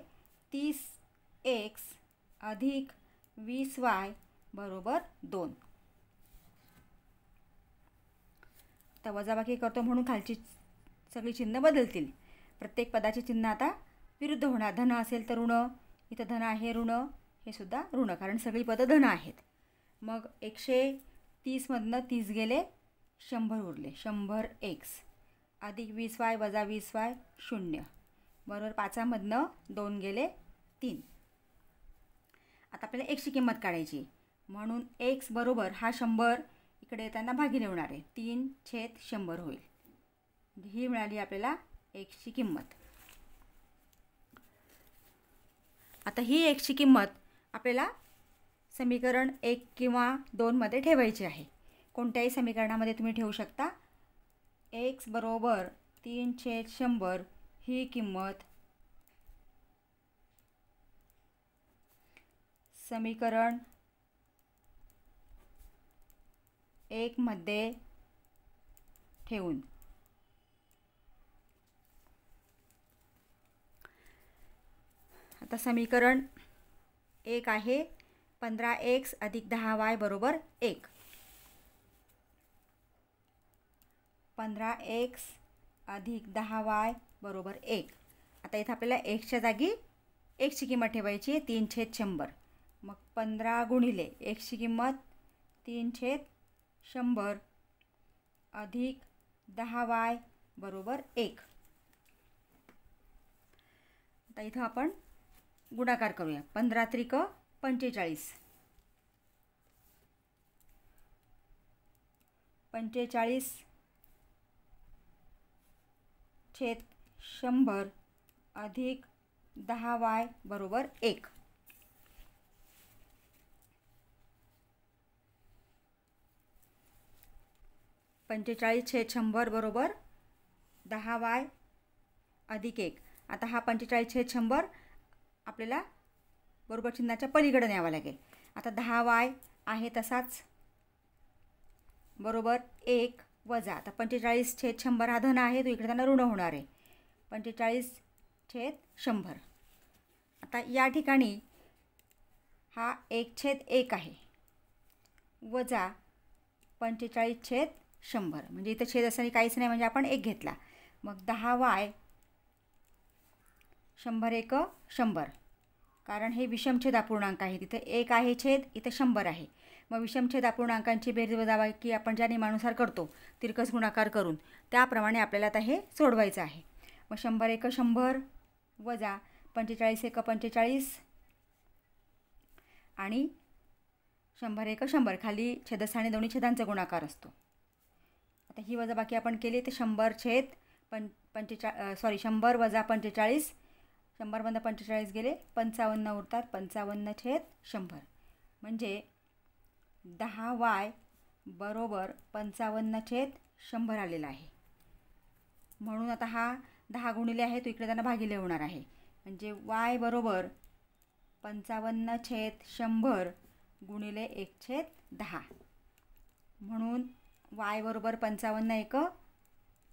30x अधिक 20y बरोबर 2. आता वजाबाकी करतो म्हणून खालची सगळी चिन्ह बदलतील. प्रत्येक पदाचे चिन्ह आता विरुद्ध होणार. धन असेल तर ऋण, इथं धन आहे ऋण, हे सुद्धा ऋण, कारण सगळी पदं धन आहेत. मग 130मधनं 30 गेले, 100 उरले. 100x अधिक 20y वजा 20y 0 बरोबर 5मधनं 2 गेले 3. आता आपल्याला xची किंमत काढायची, म्हणून x बरोबर हा 100 इकडे येताना भागिले होणार आहे, 3/100 होईल. ही मिळाली आपल्याला xची किंमत. आता ही xची किंमत आपल्याला समीकरण 1 किंवा 2मध्ये ठेवायची आहे. कोणत्याही समीकरणामध्ये तुम्ही ठेवू शकता. x बरोबर 3/100 ही किंमत समीकरण 1मध्ये ठेवून आता समीकरण 1 आहे 15x अधिक 10y बरोबर 1. 15x अधिक 10y बरोबर 1. आता इथं आपल्याला xच्या जागी xची किंमत ठेवायची आहे 3/100. मग 15 गुणिले xची किंमत 3/100 अधिक 10y बरोबर 1. आता इथं आपण गुणाकार करूया. 15 त्रिक 45, 45/100 अधिक 10y बरोबर 1. बरोबर 10y अधिक 1. आता हा 45/100 आपल्याला बरोबर चिन्हाच्या पलीकडे न्यावा लागेल. आता 10y आहे तसाच बरोबर 1 वजा. आता 45/100 हा धन आहे, तो इकडे त्यांना ऋण होणार आहे. 45/100. आता या ठिकाणी हा 1/1 आहे, वजा 45/100. म्हणजे इथं छेद असताना काहीच नाही, म्हणजे आपण 1 घेतला. मग 10y 100×1 कारण हे विषमछेद अपूर्णांक आहे. तिथे 1 आहे छेद, इथं 100 आहे. मग विषमछेद अपूर्णांकांची बेरीज वजाबाकी आपण ज्या नियमानुसार करतो तिरकस गुणाकार करून, त्याप्रमाणे आपल्याला आता हे सोडवायचं आहे. मग 100×1 वजा 45×1 आणि 100×1 खाली छेदस्थानी दोन्ही छेदांचा गुणाकार असतो. आता ही वजाबाकी आपण केली तर 100 वजा 45, 100 45 गेले 55 उरतात, 55/100 म्हणजे 10y बरोबर 55/100 आलेला आहे. म्हणून आता हा 10 गुणिले आहे तो इकडे त्यांना भागिले होणार आहे. म्हणजे y बरोबर 55/100 गुणिले 1/10. म्हणून y बरोबर 55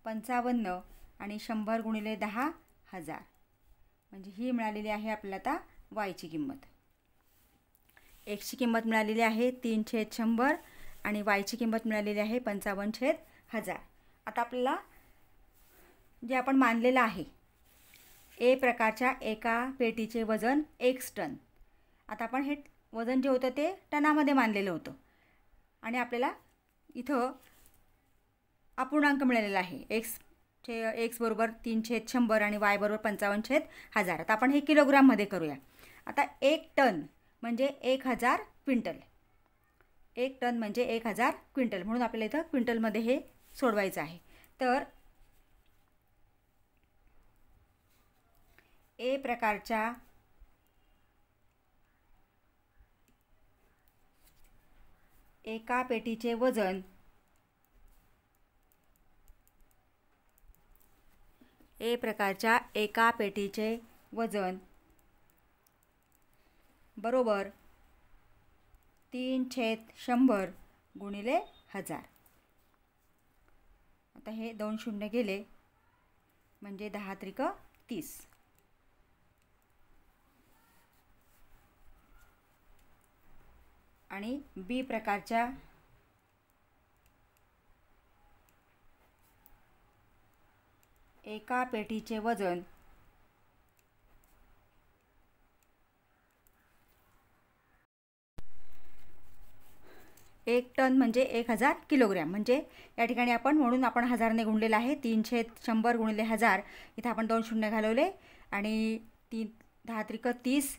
55 आणि 100 गुणिले 10,000. म्हणजे ही मिळालेली आहे आपल्याला आता वायची किंमत. एक्सची किंमत मिळालेली आहे 3/100 आणि वायची किंमत मिळालेली आहे 55/1000. आता आपल्याला जे आपण मानलेलं आहे ए प्रकारच्या एका पेटीचे वजन x टन. आता आपण हे वजन जे होतं ते टनामध्ये मानलेलं होतं आणि आपल्याला इथं अपूर्णांक मिळालेला आहे. एक्स बरोबर 3/100 आणि वाय बरोबर 55/1000. आता आपण हे किलोग्राममध्ये करूया. आता 1 टन म्हणजे 1000 क्विंटल. 1 टन म्हणजे 1000 क्विंटल. म्हणून आपल्याला इथं क्विंटलमध्ये हे सोडवायचं आहे. तर ए प्रकारच्या एका पेटीचे वजन बरोबर 3/100 गुणिले 1000. आता हे 2 शून्य गेले म्हणजे 10×30. आणि बी प्रकारच्या एका पेटीचे वजन एक टन म्हणजे 1000 किलोग्रॅम. म्हणजे या ठिकाणी आपण म्हणून आपण 1000ने गुणलेलं आहे. 3/100 गुणिले 1000. इथं आपण 2 शून्य घालवले आणि 10×30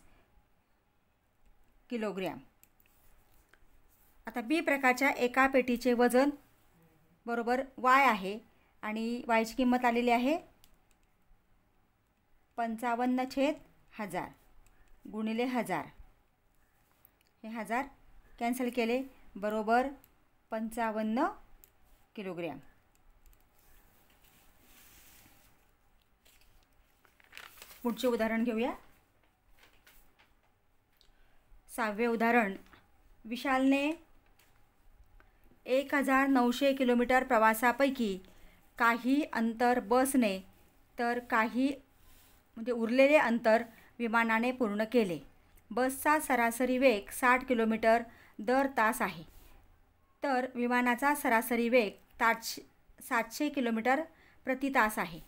किलोग्रॅम. आता बी प्रकारच्या एका पेटीचे वजन बरोबर y आहे आणि वायची किंमत आलेली आहे 55/1000 गुणिले 1000. हे 1000 कॅन्सल केले बरोबर 55 किलोग्रॅम. पुढचे उदाहरण घेऊया. 6वे उदाहरण. विशालने 1900 किलोमीटर प्रवासापैकी काही अंतर बसने तर काही म्हणजे उरलेले अंतर विमानाने पूर्ण केले. बसचा सरासरी वेग 60 किलोमीटर दर तास आहे, तर विमानाचा सरासरी वेग 700 किलोमीटर प्रति तास आहे.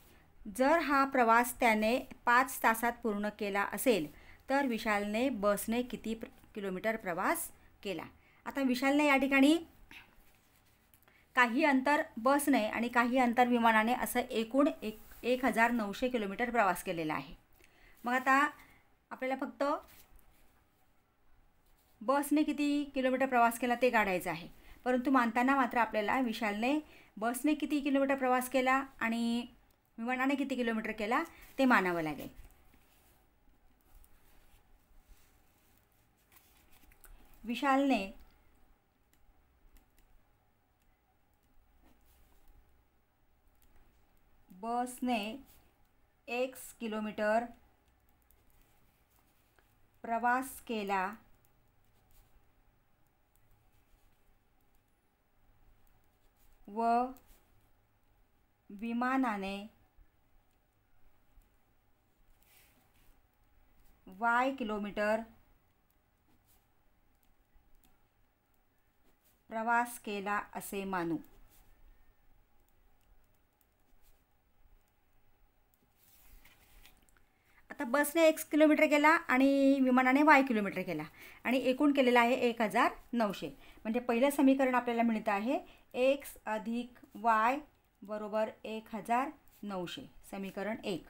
जर हा प्रवास त्याने 5 तासात पूर्ण केला असेल तर विशालने बसने किती किलोमीटर प्रवास केला. आता विशालने या ठिकाणी काही अंतर बसने आणि काही अंतर विमानाने असं एकूण 1900 किलोमीटर प्रवास केलेला आहे. मग आता आपल्याला फक्त बसने किती किलोमीटर प्रवास केला ते काढायचं आहे. परंतु मानताना मात्र आपल्याला विशालने बसने किती किलोमीटर प्रवास केला आणि विमानाने किती किलोमीटर केला ते मानावं लागेल. विशालने बसने x किलोमीटर प्रवास केला व विमानाने y किलोमीटर प्रवास केला असे मानू. आता बसने x किलोमीटर केला आणि विमानाने y किलोमीटर केला आणि एकूण केलेला आहे 1900. म्हणजे पहिलं समीकरण आपल्याला मिळतं आहे x अधिक y बरोबर 1900. समीकरण 1.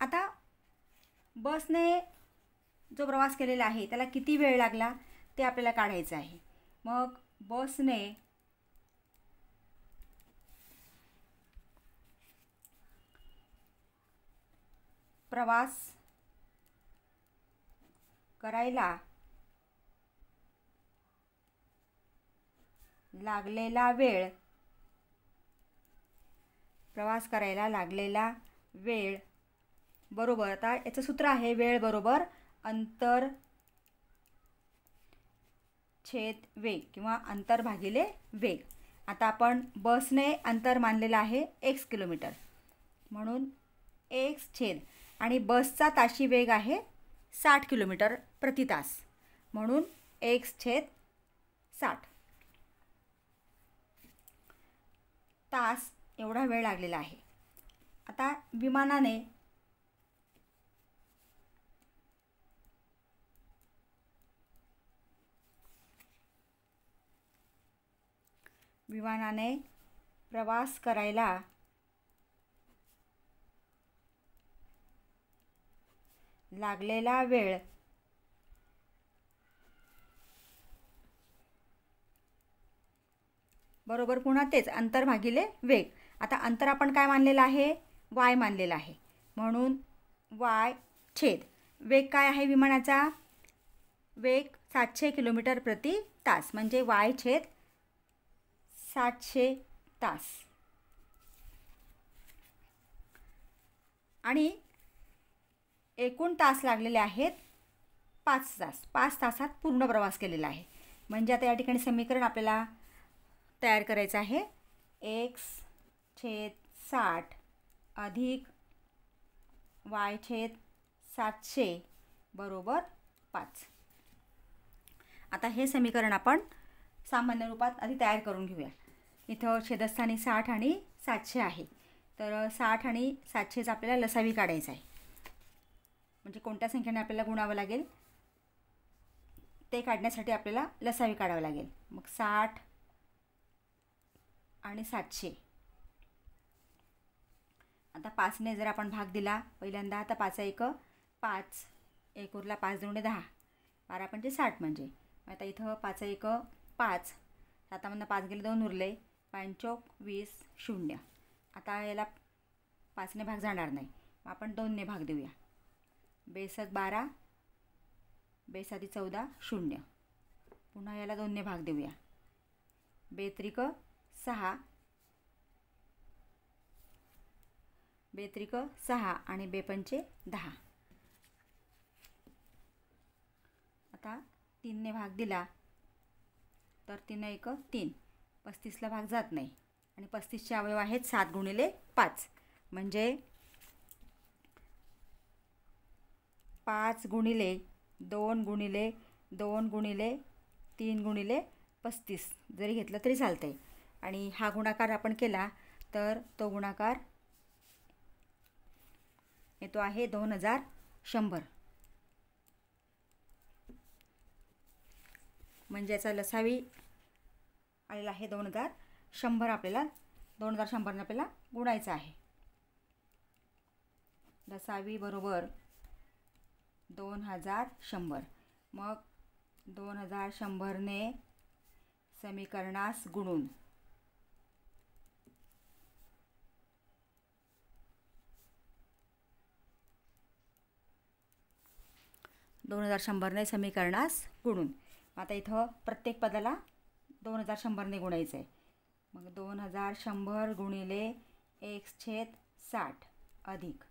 आता बसने जो प्रवास केलेला आहे त्याला किती वेळ लागला ते आपल्याला काढायचं आहे. मग बसने प्रवास करायला लागलेला वेळ बरोबर, आता याचं सूत्र आहे वेळ बरोबर अंतर छेद वेग किंवा अंतर भागिले वेग. आता आपण बसने अंतर मानलेलं आहे x किलोमीटर, म्हणून x छेद आणि बसचा ताशी वेग आहे 60 किलोमीटर प्रति तास, म्हणून x छेद 60 तास एवढा वेळ लागलेला आहे. आता विमानाने प्रवास करायला लागलेला वेळ बरोबर पुन्हा तेच अंतर भागिले वेग. आता अंतर आपण काय मानलेलं आहे y मानलेलं आहे, म्हणून y छेद वेग काय आहे विमानाचा वेग 700 किलोमीटर प्रति तास, म्हणजे y छेद 700 तास. आणि एकूण तास लागलेले आहेत 5 तास. 5 तासात पूर्ण प्रवास केलेला आहे. म्हणजे आता या ठिकाणी समीकरण आपल्याला तयार करायचं आहे x छेद 60 अधिक y छेद 700 बरोबर 5. आता हे समीकरण आपण सामान्य रूपात आधी तयार करून घेऊया. इथं छेदस्थानी 60 आणि 700 आहे, तर 60 आणि 700चा आपल्याला लसावी काढायचा आहे. म्हणजे कोणत्या संख्येने आपल्याला गुणावं लागेल ते काढण्यासाठी आपल्याला लसावी काढावं लागेल. मग 60 आणि 700. आता 5ने जर आपण भाग दिला पहिल्यांदा, आता 5 1 5, 1 उरला 5 2 10, 12 पंचे 60. म्हणजे आता इथं 5 1 5, 7मधनं 5 गेले 2 उरले, 5 20 0. आता याला 5ने भाग जाणार नाही, मग आपण 2ने भाग देऊया. बेसक 12, बेसादी 14 0. पुन्हा याला 2ने भाग देऊया. बेत्रिक 6, बेत्रिक 6 आणि बेपंचे 10. आता 3ने भाग दिला तर 3 1 3, 35ला भाग जात नाही आणि 35चे अवयव आहेत 7 गुणिले 5, म्हणजे 5 गुणिले 2 गुणिले 2 गुणिले 3 गुणिले 35 जरी घेतलं तरी चालतं आहे. आणि हा गुणाकार आपण केला तर तो गुणाकार येतो आहे 2100. म्हणजे याचा लसावी आलेला आहे 2100. आपल्याला 2100 आपल्याला गुणायचं आहे. लसावी बरोबर 2100. मग 2100ने समीकरणास गुणून 2100ने समीकरणास गुणून. आता इथं प्रत्येक पदाला 2100ने गुणायचं आहे. मग 2100 गुणिले x छेद 60 अधिक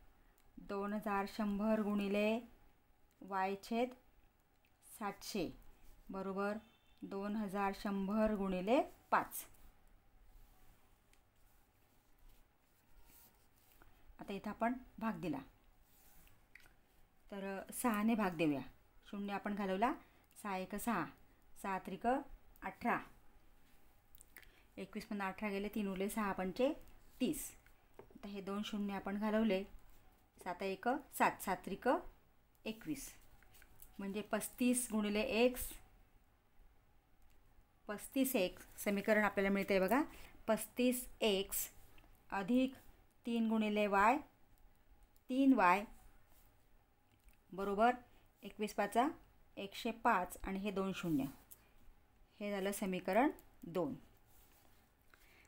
2100 गुणिले y छेद 700 बरोबर 2100 गुणिले 5. आता इथं आपण भाग दिला तर 6ने भाग देऊया. शून्य आपण घालवला, 6 1 6, 6 त्रिक 18, 21 पुन्हा 18 गेले, 3 उरले, 6 पंचे 30. आता हे 2 शून्य आपण घालवले, 7 1 7, 7 त्रिक 21, म्हणजे 35 गुणिले x, 35x समीकरण आपल्याला मिळते बघा. 35x अधिक 3 गुणिले y, 3y बरोबर 21 पाचा 105 आणि हे 2 शून्य. हे झालं समीकरण 2.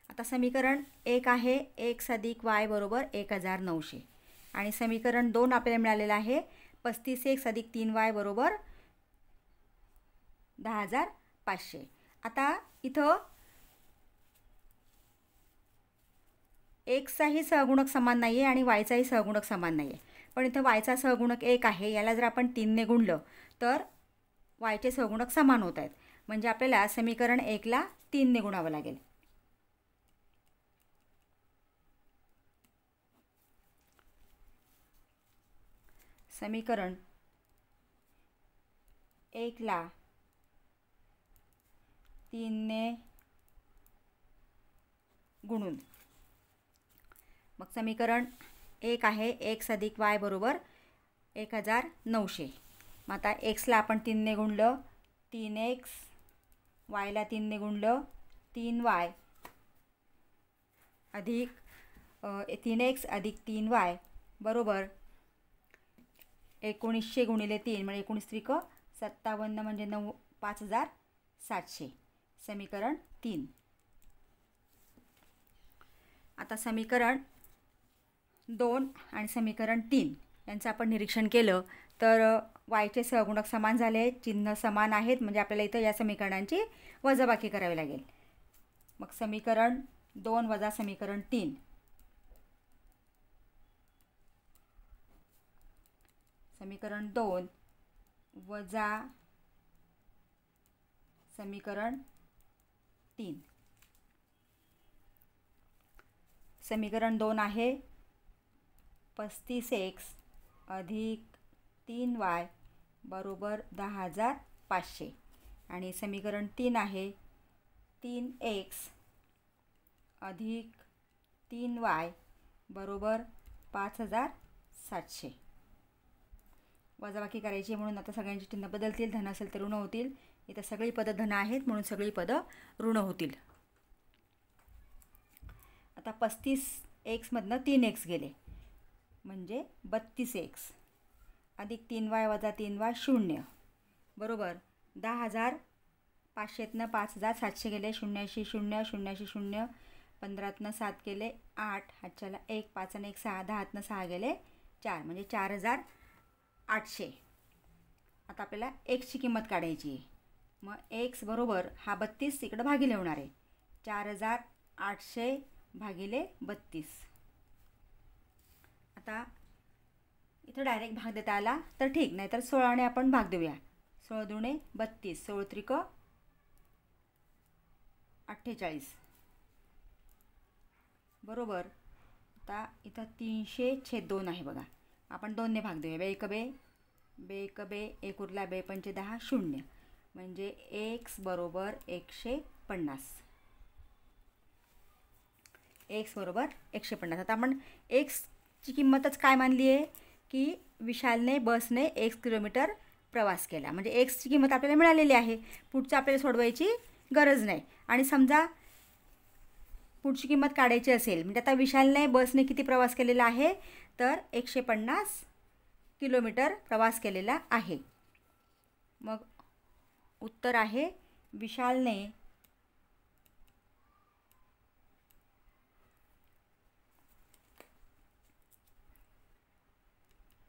आता समीकरण 1 आहे x अधिक y बरोबर 1900 आणि समीकरण 2 आपल्याला मिळालेलं आहे 35x अधिक 3y बरोबर 10500. आता इथं एक्सचाही सहगुणक समान नाही आहे आणि वायचाही सहगुणक समान नाही आहे, पण इथं वायचा सहगुणक 1 आहे. याला जर आपण 3ने गुणलं तर वायचे सहगुणक समान होत आहेत, म्हणजे आपल्याला समीकरण 1ला 3ने गुणावं लागेल. समीकरण 1ला 3ने गुणून मग समीकरण 1 आहे x अधिक y बरोबर 1900. मग आता xला आपण 3ने गुणलं 3x, yला 3ने गुणलं 3y अधिक 3x अधिक 3y बरोबर 1900 गुणिले 3 म्हणजे 19 त्रिक 57 म्हणजे 5700. समीकरण 3. आता समीकरण 2 आणि समीकरण 3 यांचं आपण निरीक्षण केलं तर वायचे सहगुणक समान झाले, चिन्ह समान आहेत, म्हणजे आपल्याला इथं या समीकरणांची वजाबाकी करावी लागेल. मग समीकरण 2 वजा समीकरण 3. समीकरण 2 वजा समीकरण 3. समीकरण 2 आहे 35x अधिक 3y बरोबर 10500 आणि समीकरण 3 आहे 3x अधिक 3y बरोबर 5700. वजाबाकी करायची म्हणून आता सगळ्यांची चिन्ह बदलतील, धन असेल तर ऋण होतील. इथं सगळी पदं धन आहेत म्हणून सगळी पदं ऋण होतील. आता 35x मधनं 3x गेले म्हणजे 32x अधिक 3y वजा 3y 0 बरोबर 10500तनं 5700 गेले, 0 0 0 0 15तनं 7 गेले 8, हातच्याला 1 5 आणि 1 6, 10तनं 6 गेले 4 म्हणजे 4800. आता आपल्याला एक्सची किंमत काढायची आहे. मग एक्स बरोबर हा 32 इकडं भागिले होणार आहे, 4800 भागिले 32. आता इथं डायरेक्ट भाग देता आला तर ठीक, नाही तर 16ने आपण भाग देऊया. 16 दुणे 32, 16 त्रिक 48 बरोबर. आता इथं 300/2 आहे बघा, आपण 2ने भाग देऊया. बे एक बे 1 उरला, बे पंचे 10 0 म्हणजे x बरोबर 150. x बरोबर 150. आता आपण एक्सची किंमतच काय मानली आहे की विशालने बसने 1 किलोमीटर प्रवास केला, म्हणजे एक्सची किंमत आपल्याला मिळालेली आहे. पुढचं आपल्याला सोडवायची गरज नाही. आणि समजा पुढची किंमत काढायची असेल म्हणजे आता विशालने बसने किती प्रवास केलेला आहे तर 150 किलोमीटर प्रवास केलेला आहे. मग उत्तर आहे विशालने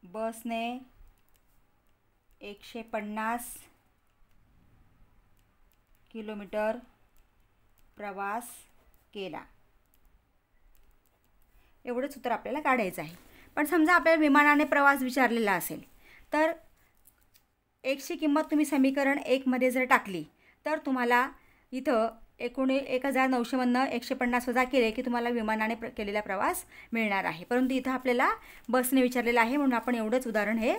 बसने 150 किलोमीटर प्रवास केला. एवढंच उत्तर आपल्याला काढायचं आहे. पण समजा आपल्याला विमानाने प्रवास विचारलेला असेल तर एक्सची किंमत तुम्ही समीकरण 1मध्ये जर टाकली तर तुम्हाला इथं 1900 मधनं 150 वजा केले की तुम्हाला विमानाने केलेला प्रवास मिळणार आहे. परंतु इथं आपल्याला बसने विचारलेलं आहे म्हणून आपण एवढंच उदाहरण हे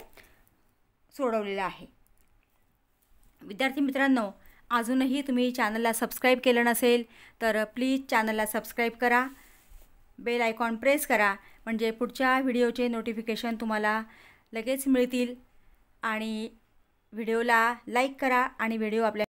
सोडवलेलं आहे. विद्यार्थी मित्रांनो, अजूनही तुम्ही चॅनलला सबस्क्राईब केलं नसेल तर प्लीज चॅनलला सबस्क्राईब करा, बेल आयकॉन प्रेस करा, म्हणजे पुढच्या व्हिडिओचे नोटिफिकेशन तुम्हाला लगेच मिळतील. आणि व्हिडिओला लाईक करा आणि व्हिडिओ आपल्या